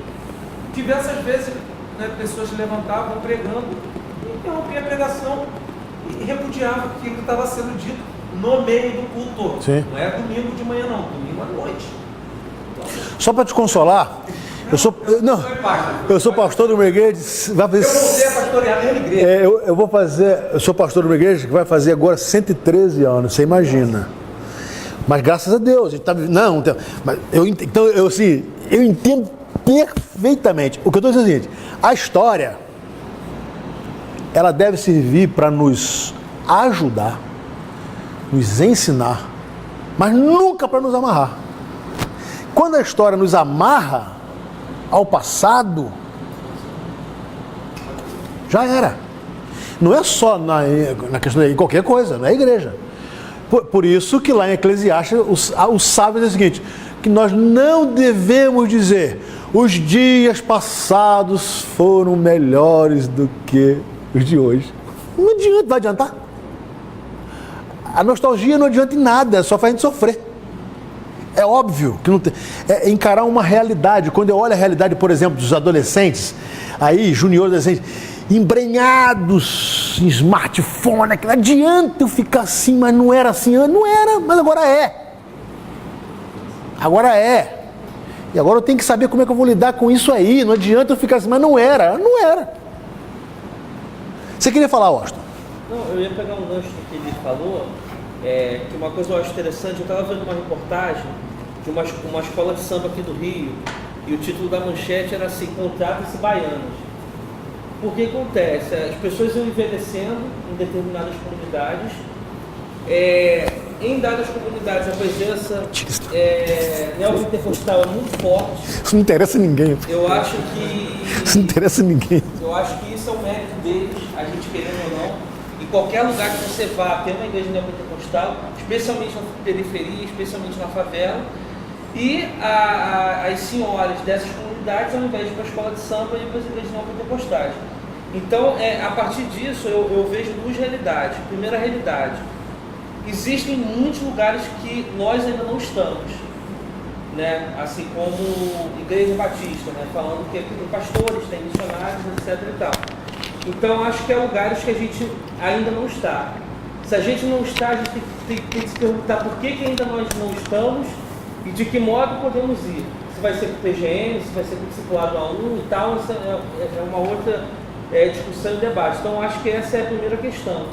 diversas vezes, né, pessoas se levantavam pregando e interrompiam a pregação e repudiavam aquilo que estava sendo dito no meio do culto. Sim. Não é domingo de manhã, não, domingo à noite. Só para te consolar, eu sou pastor de uma igreja. Vai fazer, eu voltei a pastorear a mesma igreja. Eu sou pastor de uma igreja que vai fazer agora 113 anos, você imagina. Mas graças a Deus, a gente tá, não, mas eu entendo perfeitamente. O que eu estou dizendo é o seguinte: a história, ela deve servir para nos ajudar, nos ensinar, mas nunca para nos amarrar. Quando a história nos amarra ao passado, já era. Não é só na questão de qualquer coisa, não é igreja. Por isso que lá em Eclesiastes o sábio diz o seguinte, que nós não devemos dizer os dias passados foram melhores do que os de hoje. Não adianta, vai adiantar. A nostalgia não adianta em nada, só faz a gente sofrer. É óbvio que não tem. É encarar uma realidade. Quando eu olho a realidade, por exemplo, dos adolescentes, aí, juniores, adolescentes, embrenhados em smartphone, não adianta eu ficar assim, mas não era assim, não era, mas agora é. Agora é. E agora eu tenho que saber como é que eu vou lidar com isso aí. Não adianta eu ficar assim, mas não era. Não era. Você queria falar, Austin? Não, eu ia pegar um gancho do que ele falou, que uma coisa eu acho interessante, eu estava vendo uma reportagem de uma escola de samba aqui do Rio, e o título da manchete era assim, contrata-se baianos. Por que acontece? As pessoas iam envelhecendo em determinadas comunidades, em dadas comunidades a presença neopentecostal é muito forte. Isso não interessa a ninguém. Eu acho que... Isso não interessa a ninguém. Eu acho que isso é um mérito deles, a gente querendo ou não. Em qualquer lugar que você vá, tem uma igreja neopentecostal, especialmente na periferia, especialmente na favela. E as senhoras dessas comunidades, ao invés de ir para a escola de samba, iam para as igrejas neopentecostais. Então, a partir disso, eu vejo duas realidades. Primeira realidade, existem muitos lugares que nós ainda não estamos, né? Assim como Igreja Batista, né? Falando que aqui tem pastores, tem missionários, etc. e tal. Então, acho que há lugares que a gente ainda não está. Se a gente não está, a gente tem que se perguntar por que ainda nós não estamos e de que modo podemos ir. Se vai ser com o PGM, se vai ser com o discipulado A1 e tal, isso é uma outra discussão e debate. Então, acho que essa é a primeira questão.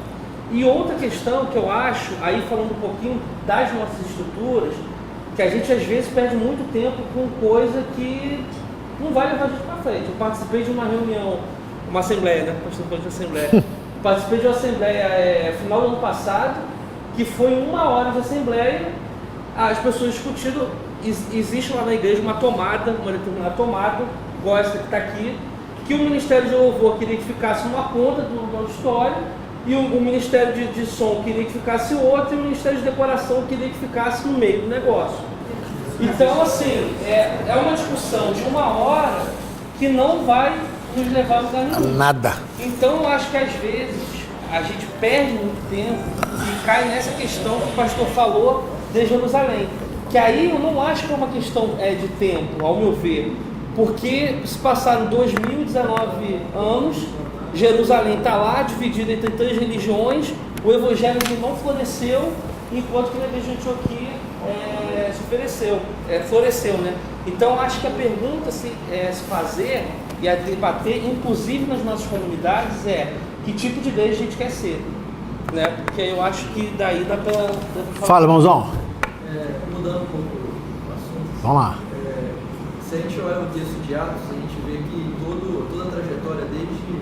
E outra questão que eu acho, aí falando um pouquinho das nossas estruturas, que a gente às vezes perde muito tempo com coisa que não vai levar a gente para frente. Eu participei de uma reunião, uma assembleia, né? Participei de uma assembleia final do ano passado, que foi 1 hora de assembleia, as pessoas discutindo. Existe lá na igreja uma determinada tomada, igual essa que está aqui, que o Ministério de Louvor queria que ficasse uma ponta do auditório, e o Ministério de Som queria que ficasse outra, e o Ministério de Decoração queria que ficasse no meio do negócio. Então, assim, é uma discussão de 1 hora que não vai nos levar a lugar nenhum. Nada. Então, eu acho que às vezes a gente perde muito tempo e cai nessa questão que o pastor falou de Jerusalém. Que aí eu não acho que é uma questão de tempo, ao meu ver, porque se passaram 2019 anos, Jerusalém está lá dividida entre 3 religiões, o evangelho não floresceu, enquanto que na igreja de Antioquia floresceu, né? Então acho que a pergunta se fazer e a debater, inclusive nas nossas comunidades, que tipo de igreja a gente quer ser, né? Porque eu acho que daí dá para falar. Fala, irmãozão. Mudando um pouco o assunto. Vamos lá. Se a gente olha o texto de Atos, a gente vê que toda a trajetória desde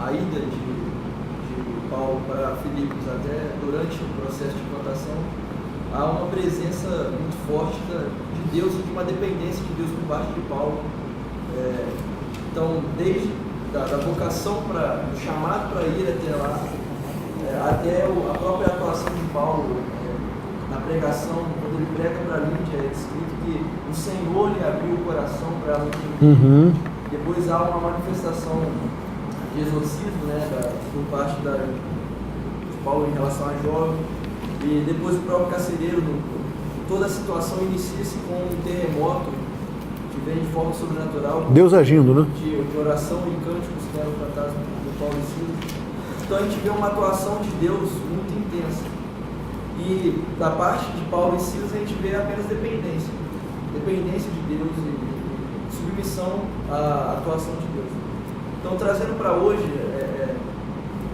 a ida de Paulo para Filipos até durante o processo de plantação, há uma presença muito forte de Deus e de uma dependência de Deus por parte de Paulo. Então, desde da vocação, do chamado para ir até lá, até a própria atuação de Paulo na pregação, quando ele prega para Lídia, é escrito que o Senhor lhe abriu o coração para ela entender. Depois há uma manifestação de exorcismo, né, por parte de Paulo em relação a Jó, e depois o próprio carcereiro, toda a situação inicia-se com um terremoto que vem de forma sobrenatural. Deus agindo, né? De oração e cânticos que eram cantados por Paulo e Silas. Então a gente vê uma atuação de Deus muito intensa. E da parte de Paulo e Silas a gente vê apenas dependência. Dependência de Deus e submissão à atuação de Deus. Então, trazendo para hoje,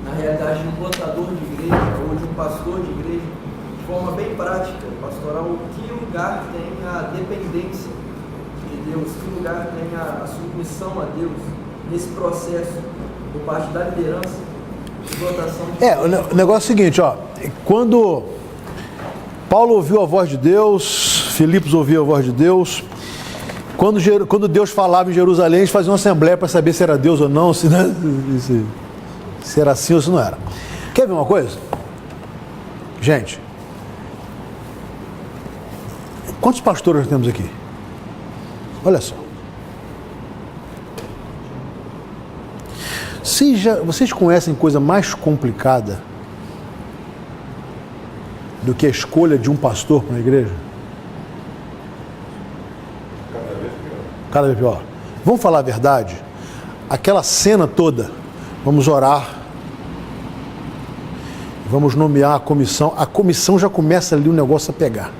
na realidade de um plantador de igreja ou de um pastor de igreja, de forma bem prática, pastoral, que lugar tem a dependência de Deus, que lugar tem a submissão a Deus nesse processo por parte da liderança de plantação de o negócio é o seguinte, ó, quando Paulo ouviu a voz de Deus, Filipos ouviu a voz de Deus, quando Deus falava em Jerusalém, eles faziam uma assembleia para saber se era Deus ou não, se era assim ou se não era. Quer ver uma coisa? Gente, quantos pastores nós temos aqui? Olha só. Vocês conhecem coisa mais complicada do que a escolha de um pastor para uma igreja? Cada vez pior. Vamos falar a verdade? Aquela cena toda, vamos orar, vamos nomear a comissão já começa ali o negócio a pegar.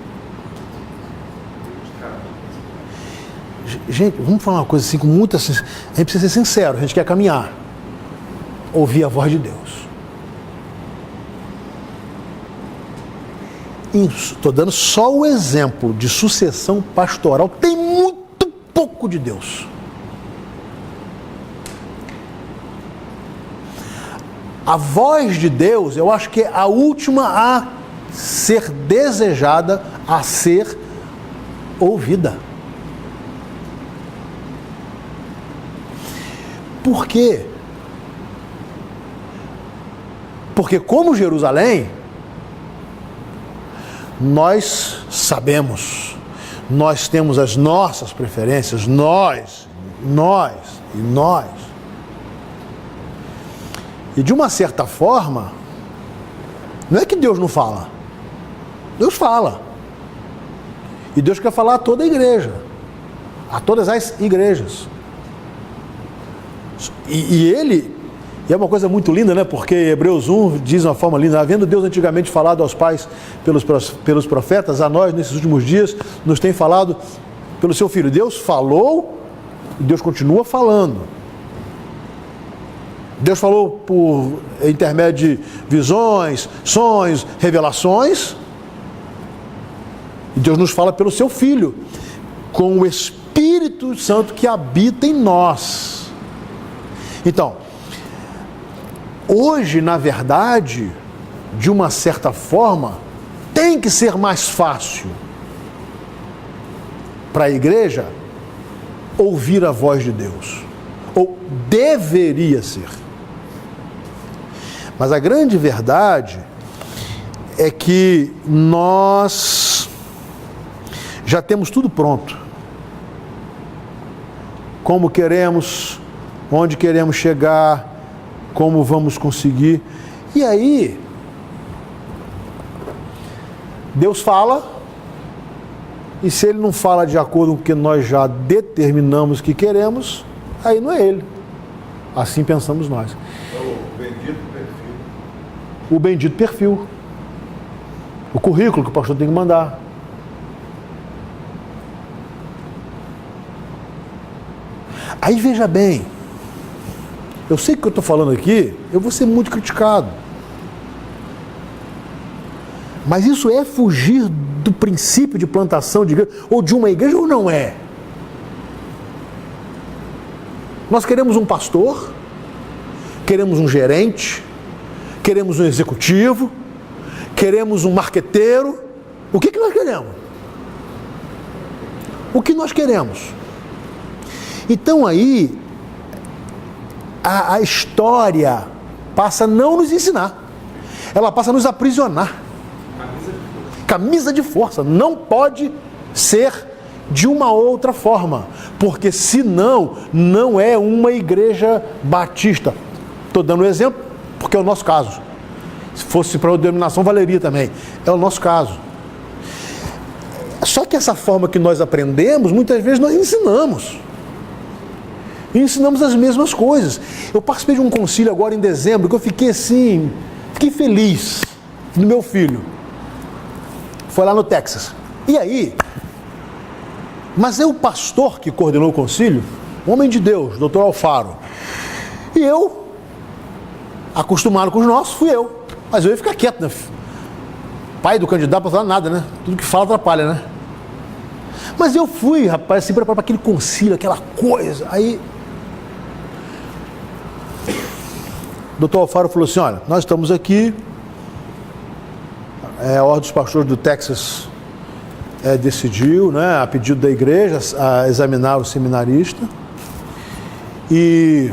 Gente, vamos falar uma coisa assim, com muita... A gente precisa ser sincero, a gente quer caminhar. Ouvir a voz de Deus. Estou dando só o exemplo de sucessão pastoral. Tem muito pouco de Deus. A voz de Deus, eu acho que é a última a ser desejada, a ser ouvida. Por quê? Porque como Jerusalém, nós sabemos, nós temos as nossas preferências, nós. E de uma certa forma, não é que Deus não fala. Deus fala. E Deus quer falar a toda a igreja, a todas as igrejas. E é uma coisa muito linda, né? Porque Hebreus 1 diz de uma forma linda: havendo Deus antigamente falado aos pais pelos profetas, a nós nesses últimos dias nos tem falado pelo seu Filho. Deus falou e Deus continua falando. Deus falou por intermédio de visões, sonhos, revelações. E Deus nos fala pelo seu Filho, com o Espírito Santo que habita em nós. Então, hoje, na verdade, de uma certa forma, tem que ser mais fácil para a igreja ouvir a voz de Deus. Ou deveria ser. Mas a grande verdade é que nós já temos tudo pronto. Como queremos, onde queremos chegar, como vamos conseguir. E aí, Deus fala, e se Ele não fala de acordo com o que nós já determinamos que queremos, aí não é Ele. Assim pensamos nós. O bendito perfil. O bendito perfil. O currículo que o pastor tem que mandar. Aí veja bem, eu sei que o que eu estou falando aqui, eu vou ser muito criticado. Mas isso é fugir do princípio de plantação de igreja, ou de uma igreja, ou não é? Nós queremos um pastor, queremos um gerente, queremos um executivo, queremos um marqueteiro, O que nós queremos? O que nós queremos? Então aí, a história passa a não nos ensinar. Ela passa a nos aprisionar. Camisa de força. Não pode ser de uma outra forma. Porque senão, não é uma igreja batista. Estou dando um exemplo, porque é o nosso caso. Se fosse para a denominação, valeria também. É o nosso caso. Só que essa forma que nós aprendemos, muitas vezes nós ensinamos. E ensinamos as mesmas coisas. Eu participei de um concílio agora em dezembro, que eu fiquei assim, fiquei feliz do meu filho. Foi lá no Texas. E aí, mas o pastor que coordenou o concílio, homem de Deus, Dr. Alfaro, e eu, acostumado com os nossos, fui eu. Mas eu ia ficar quieto, né? Pai do candidato não falar nada, né? Tudo que fala atrapalha, né? Mas eu fui, rapaz, assim, para aquele concílio, aquela coisa. Aí, o Dr. Alfaro falou assim, olha, nós estamos aqui, a Ordem dos Pastores do Texas decidiu, né, a pedido da igreja, a examinar o seminarista. E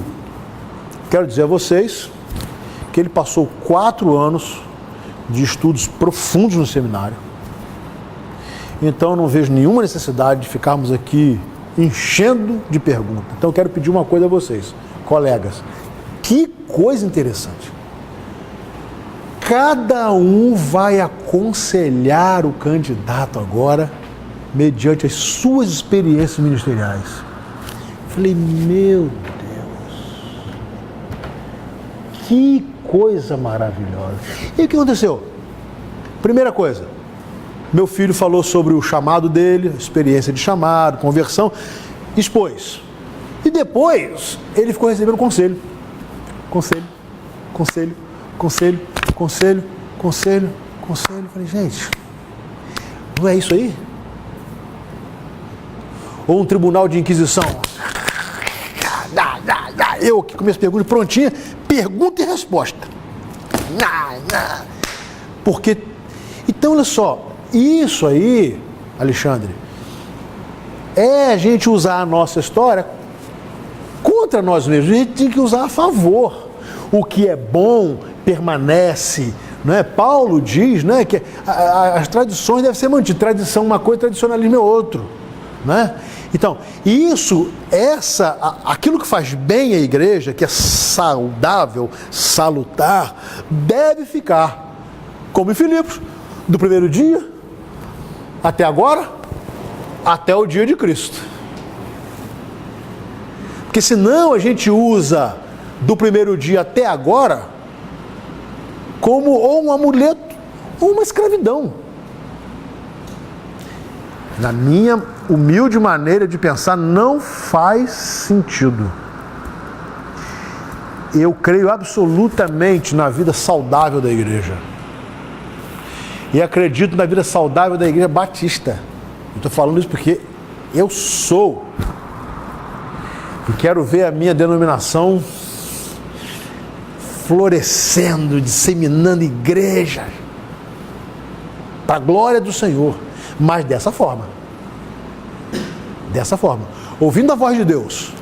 quero dizer a vocês que ele passou 4 anos de estudos profundos no seminário. Então eu não vejo nenhuma necessidade de ficarmos aqui enchendo de perguntas. Então eu quero pedir uma coisa a vocês, colegas. Que coisa interessante. Cada um vai aconselhar o candidato agora mediante as suas experiências ministeriais. Eu falei, meu Deus, que coisa maravilhosa. E o que aconteceu? Primeira coisa, meu filho falou sobre o chamado dele, experiência de chamado, conversão, expôs. E depois ele ficou recebendo conselho. Conselho. Eu falei, gente, não é isso aí? Ou um tribunal de inquisição? Eu que começo a pergunta prontinha, pergunta e resposta. Porque, então olha só, isso aí, Alexandre, é a gente usar a nossa história contra nós mesmos. A gente tem que usar a favor. O que é bom permanece, não é? Paulo diz, não é, que as tradições devem ser mantidas. Tradição é uma coisa, tradicionalismo é outro, não é? Então, isso, aquilo que faz bem à igreja, que é saudável, salutar, deve ficar, como em Filipos, do primeiro dia até agora, até o dia de Cristo. Porque senão a gente usa do primeiro dia até agora como ou um amuleto ou uma escravidão. Na minha humilde maneira de pensar, não faz sentido. Eu creio absolutamente na vida saudável da igreja. E acredito na vida saudável da igreja batista. Eu estou falando isso porque eu sou. E quero ver a minha denominação florescendo, disseminando igrejas para a glória do Senhor, mas dessa forma, ouvindo a voz de Deus.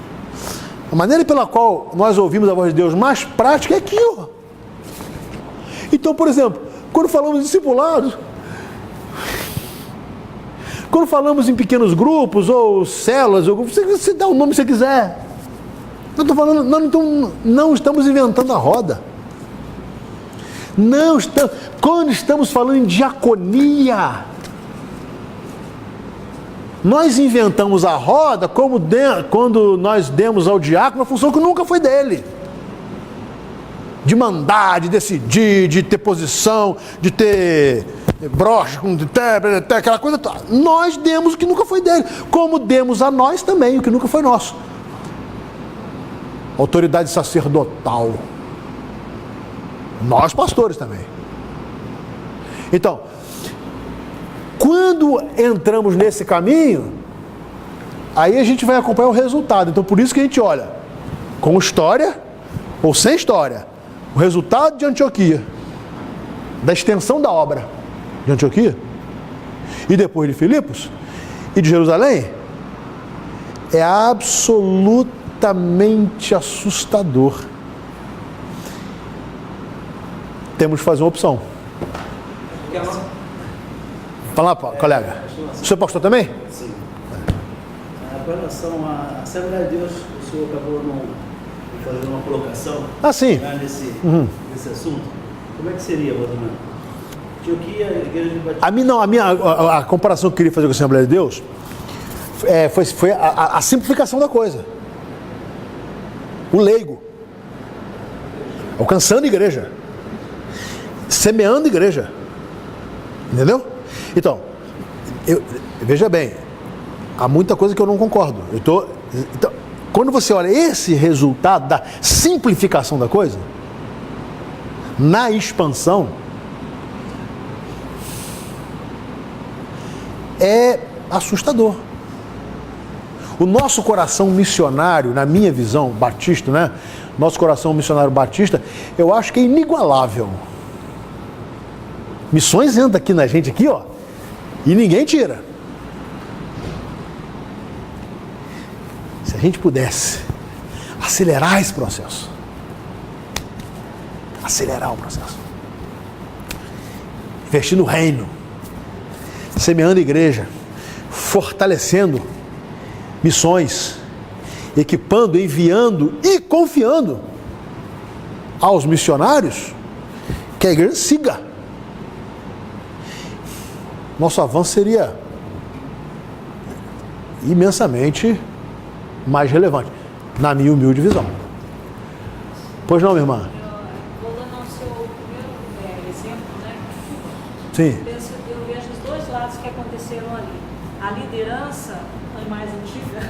A maneira pela qual nós ouvimos a voz de Deus mais prática é aqui, ó. Então, por exemplo, quando falamos de discipulados, quando falamos em pequenos grupos ou células, você dá o nome que você quiser. Eu estou falando, não estamos inventando a roda. Quando estamos falando em diaconia, nós inventamos a roda quando nós demos ao diácono a função que nunca foi dele. De mandar, de decidir, de ter posição, de ter broche, de ter aquela coisa. Nós demos o que nunca foi dele, como demos a nós também o que nunca foi nosso. Autoridade sacerdotal. Nós pastores também. Então, quando entramos nesse caminho, aí a gente vai acompanhar o resultado. Então, por isso que a gente olha com história ou sem história, o resultado de Antioquia, da extensão da obra de Antioquia, e depois de Filipos e de Jerusalém, é absolutamente assustador. Temos que fazer uma opção. Fala lá, colega. O senhor pastor também? Sim. Com relação à Assembleia de Deus, o senhor acabou não fazendo uma colocação sim. nesse assunto. Como é que seria, Rodrigo? Antioquia, a igreja de Batista. A comparação que eu queria fazer com a Assembleia de Deus foi a simplificação da coisa. O leigo. Alcançando a igreja. Semeando a igreja. Entendeu? Então, veja bem, há muita coisa que eu não concordo. Então, quando você olha esse resultado da simplificação da coisa, na expansão, é assustador. O nosso coração missionário, na minha visão, batista, né? Nosso coração missionário batista, eu acho que é inigualável. Missões entra aqui na gente aqui, ó, e ninguém tira. Se a gente pudesse acelerar esse processo, acelerar o processo, investir no reino, semeando a igreja, fortalecendo missões, equipando, enviando e confiando aos missionários, que a igreja siga. Nosso avanço seria imensamente mais relevante, na minha humilde visão. Pois não, minha irmã? Voltando ao seu primeiro exemplo, né? Sim. Eu vejo os dois lados que aconteceram ali. A liderança, a mais antiga,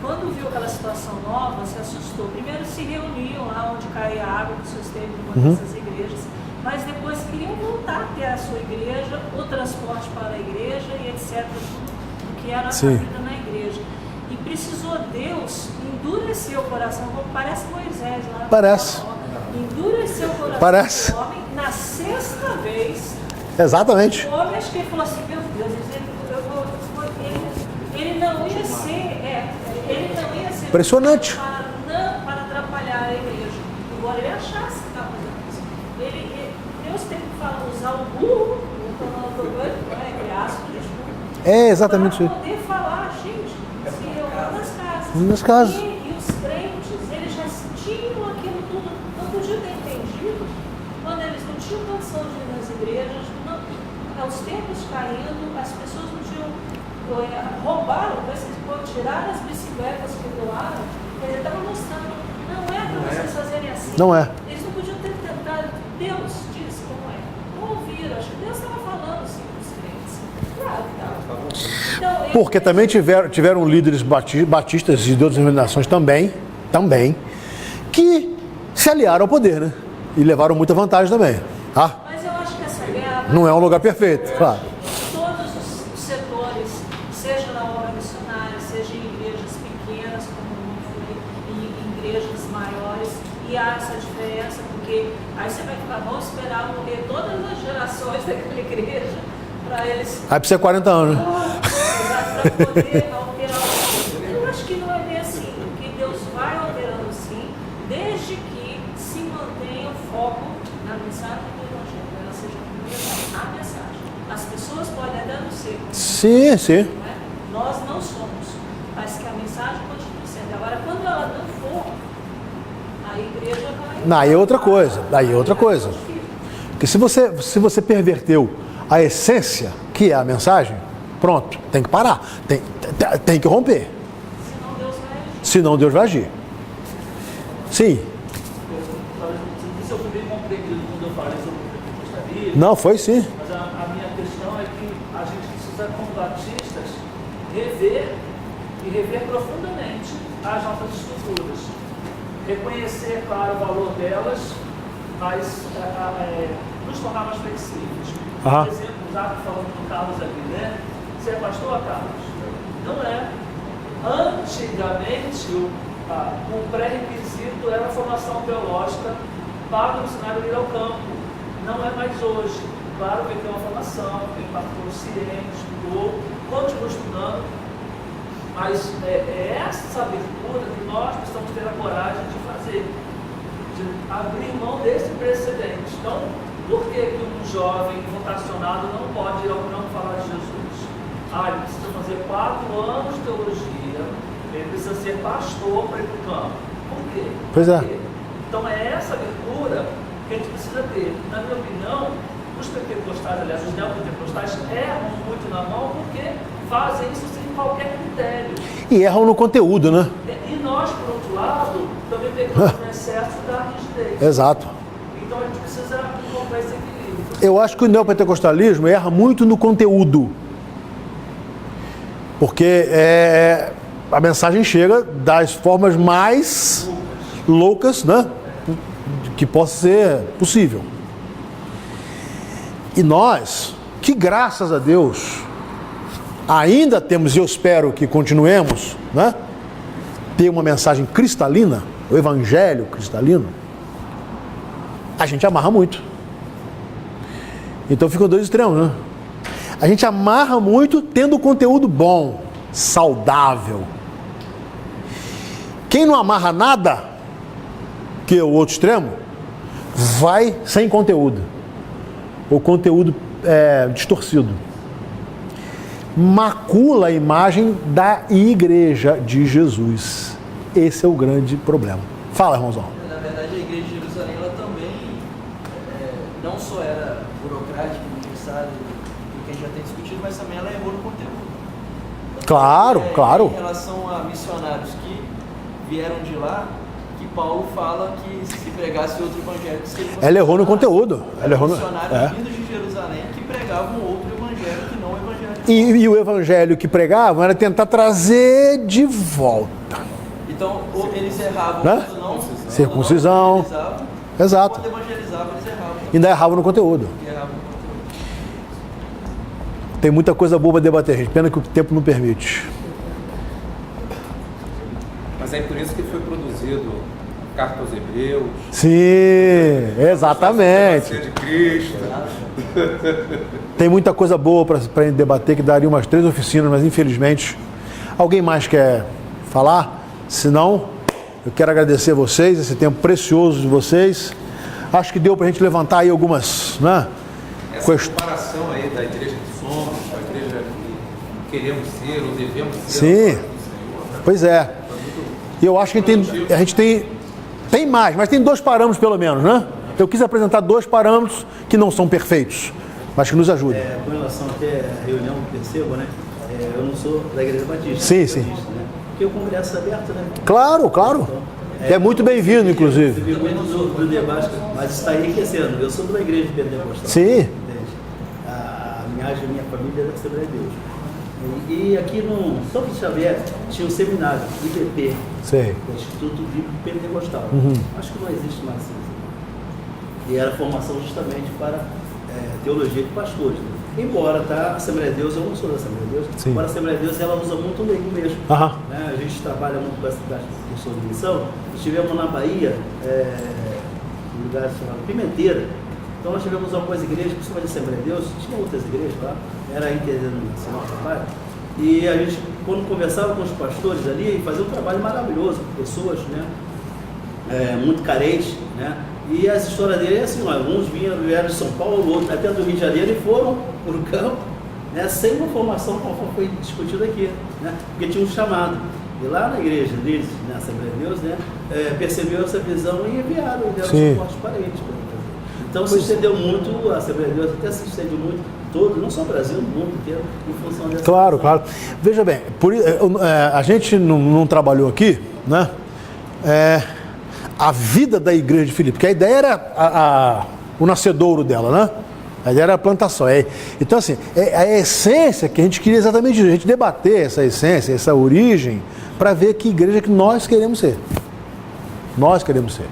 quando viu aquela situação nova, se assustou. Primeiro se reuniam lá onde caía a água que susteve uma dessas igrejas, mas depois queriam voltar a ter a sua igreja, o transporte para a igreja e etc. Tudo o que era a vida na igreja. E precisou Deus endurecer o coração, como parece Moisés lá. Parece. Endurecer o coração do homem na sexta vez. Exatamente. O homem, acho que ele falou assim, meu Deus, ele não ia ser, impressionante. Para atrapalhar a igreja. Embora ele achasse que estava fazendo isso. Deus teve que usar o burro, entre aspas, é exatamente isso. Para poder falar, gente, se eu vou nas casas. E os crentes, eles já tinham aquilo tudo, não podiam ter entendido, quando eles não tinham condição de ir nas igrejas, os tempos caindo, as pessoas não tinham, roubaram, tiraram as bicicletas que doaram, ele estava mostrando, não é para vocês fazerem assim. Não é. Eles não podiam ter tentado, Deus disse como é. Não ouviram, acho que Deus estava falando assim com os crentes. Claro que estava. Então, porque também tiveram líderes batistas de outras denominações também, que se aliaram ao poder, né? E levaram muita vantagem também. Tá? Mas eu acho que essa guerra... Não é um lugar perfeito, claro. Todos os setores, seja na obra missionária, seja em igrejas pequenas, como eu falei, em igrejas maiores, e há essa diferença, porque aí você vai falar, vamos esperar morrer todas as gerações daquela igreja, para eles... Aí precisa 40 anos, né? Para poder alterar o mundo. Eu acho que não é bem assim, que Deus vai alterando sim, desde que se mantenha o foco na mensagem do Evangelho, ela seja a mensagem. As pessoas podem até não ser. Sim, sim. Né? Nós não somos, mas que a mensagem continue sendo. Agora, quando ela não for, a igreja vai... Aí é outra coisa, Porque se você perverteu a essência, que é a mensagem, pronto, tem que parar, tem que romper. Senão Deus vai agir. Sim. Isso eu fui bem compreendido quando eu falei sobre o pentecostalismo. Não, foi sim. Mas a minha questão é que a gente precisa, como batistas, rever profundamente as nossas estruturas. Reconhecer, claro, o valor delas, mas nos tornar mais flexíveis. Por exemplo, já falando com o Carlos aqui, né? Você é pastor, Carlos? Não é. Antigamente, o pré-requisito era a formação teológica para o missionário ir ao campo. Não é mais hoje. Claro que tem uma formação, tem pastores cientes, estudou, continua estudando, mas é essa abertura que nós precisamos ter a coragem de fazer, de abrir mão desse precedente. Então, por que um jovem vocacionado não pode ir ao campo falar de Jesus? Ele precisa fazer 4 anos de teologia, ele precisa ser pastor para ir para o campo. Por quê? Pois é. Então é essa abertura que a gente precisa ter. Na minha opinião, os pentecostais, aliás, os neopentecostais erram muito na mão porque fazem isso sem qualquer critério. E erram no conteúdo, né? E nós, por outro lado, também pegamos no excesso da rigidez. Exato. Então a gente precisa encontrar esse equilíbrio. Eu acho que o neopentecostalismo erra muito no conteúdo. Porque a mensagem chega das formas mais loucas, né? Que possa ser possível. E nós, que graças a Deus, ainda temos, e eu espero que continuemos, né? Ter uma mensagem cristalina, o evangelho cristalino, a gente amarra muito. Então ficam 2 extremos, né? A gente amarra muito tendo conteúdo bom, saudável. Quem não amarra nada, que é o outro extremo, vai sem conteúdo. O conteúdo distorcido. Macula a imagem da igreja de Jesus. Esse é o grande problema. Fala, irmãozão. Na verdade, a igreja de Jerusalém, ela também não só era burocrática, engessada, que a gente já tem discutido, mas também ela errou no conteúdo. Claro, claro. Em relação a missionários que vieram de lá, que Paulo fala que se pregasse outro evangelho, que seria Ela errou no conteúdo. Ela errou no... missionários vindos de Jerusalém que pregavam outro evangelho que não o evangelho. E o evangelho que pregavam era tentar trazer de volta. Então, eles erravam, Né? não, Circuncisão. Exato. Quando evangelizavam, eles erravam. Ainda erravam no conteúdo. Erravam no conteúdo. Tem muita coisa boa para debater, gente. Pena que o tempo não permite. Mas é por isso que foi produzido a Carta aos Hebreus, Sim, exatamente. a de Cristo. Tem muita coisa boa para gente debater, que daria umas 3 oficinas, mas infelizmente... Alguém mais quer falar? Se não, eu quero agradecer a vocês, esse tempo precioso de vocês. Acho que deu para a gente levantar aí algumas, né? Essa comparação aí da igreja que somos, com a igreja que queremos ser ou devemos ser. Sim, pois é. E eu acho que a gente tem mais, mas tem 2 parâmetros pelo menos, né? Eu quis apresentar 2 parâmetros que não são perfeitos, mas que nos ajudam. Com relação até à reunião, percebo, né? Eu não sou da Igreja Batista. Sim, sim. Batista, né? Porque o congresso é aberto, né? Claro, claro. É muito bem-vindo, inclusive. Eu vi muito do debate, mas está enriquecendo. Eu sou de uma igreja pentecostal. Sim. Entende? A minha família é da Assembleia de Deus. E aqui no São Francisco Xavier tinha um seminário, IBP, Sei. Instituto Bíblico Pentecostal. Acho que não existe mais isso. E era formação justamente para teologia de pastores. Né? Embora a Assembleia de Deus, eu não sou da Assembleia de Deus, Sim. embora a Assembleia de Deus ela usa muito o leigo mesmo. Né? A gente trabalha muito com essa questão de missão. Estivemos na Bahia, um lugar chamado Pimenteira. Então nós tivemos algumas igrejas, principalmente a Assembleia de Deus, tinha outras igrejas lá, era interdenominacional o trabalho. E a gente, quando conversava com os pastores ali, fazia um trabalho maravilhoso com pessoas, né? Muito carentes, né? E as histórias dele é assim, alguns vieram de São Paulo, outros até do Rio de Janeiro e foram para o campo, né? Sem uma formação conforme foi discutido aqui, né? Porque tinha um chamado. E lá na igreja deles, na Assembleia de Deus, né? Percebeu essa visão e enviaram suporte para eles. Então se estendeu muito, a Assembleia de Deus até se estendeu muito, todo, não só o Brasil, no mundo inteiro, em função dessa Claro, questão. claro. Veja bem, a gente não trabalhou aqui, né? A vida da igreja de Filipe, porque a ideia era o nascedouro dela, né? A ideia era a plantação. Então, assim, a essência que a gente queria exatamente isso, a gente debater essa essência, essa origem, para ver que igreja que nós queremos ser. Nós queremos ser.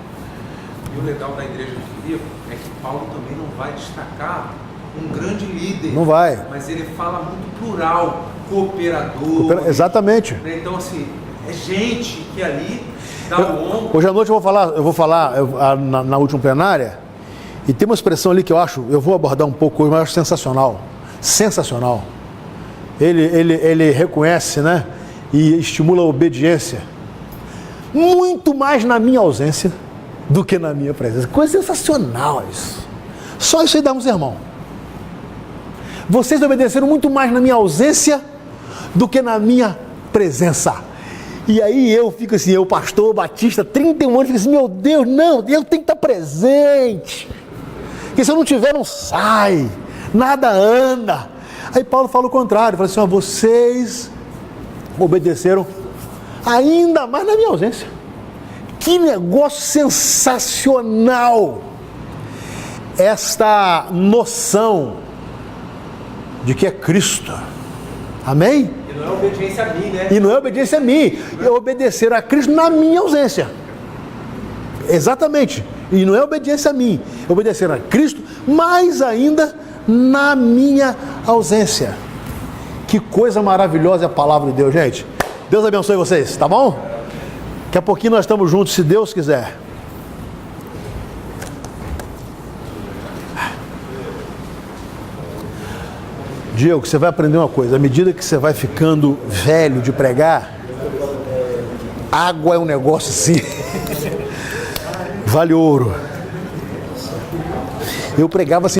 E o legal da igreja de Filipe é que Paulo também não vai destacar um grande líder. Não vai. Mas ele fala muito plural, cooperador. Exatamente. Né? Então, assim, é gente que ali dá o ombro. Hoje à noite eu vou falar na última plenária, e tem uma expressão ali que eu vou abordar um pouco hoje, mas eu acho sensacional. Sensacional. ele reconhece, né? E estimula a obediência. Muito mais na minha ausência do que na minha presença. Coisa sensacional isso. Só isso aí dá um sermão. Vocês obedeceram muito mais na minha ausência do que na minha presença. E aí eu fico assim, eu pastor batista, 31 anos, fico assim, meu Deus, não, eu tenho que estar presente. Porque se eu não tiver, não sai, nada anda. Aí Paulo fala o contrário, fala assim, ó, vocês obedeceram ainda mais na minha ausência. Que negócio sensacional! Esta noção de que é Cristo. Amém? E não é obediência a mim, né? E não é obediência a mim. É obedecer a Cristo na minha ausência. Exatamente. E não é obediência a mim. É obedecer a Cristo, mais ainda na minha ausência. Que coisa maravilhosa é a palavra de Deus, gente. Deus abençoe vocês, tá bom? Daqui a pouquinho nós estamos juntos, se Deus quiser. Diego, você vai aprender uma coisa. À medida que você vai ficando velho de pregar, água é um negócio assim. Vale ouro. Eu pregava assim.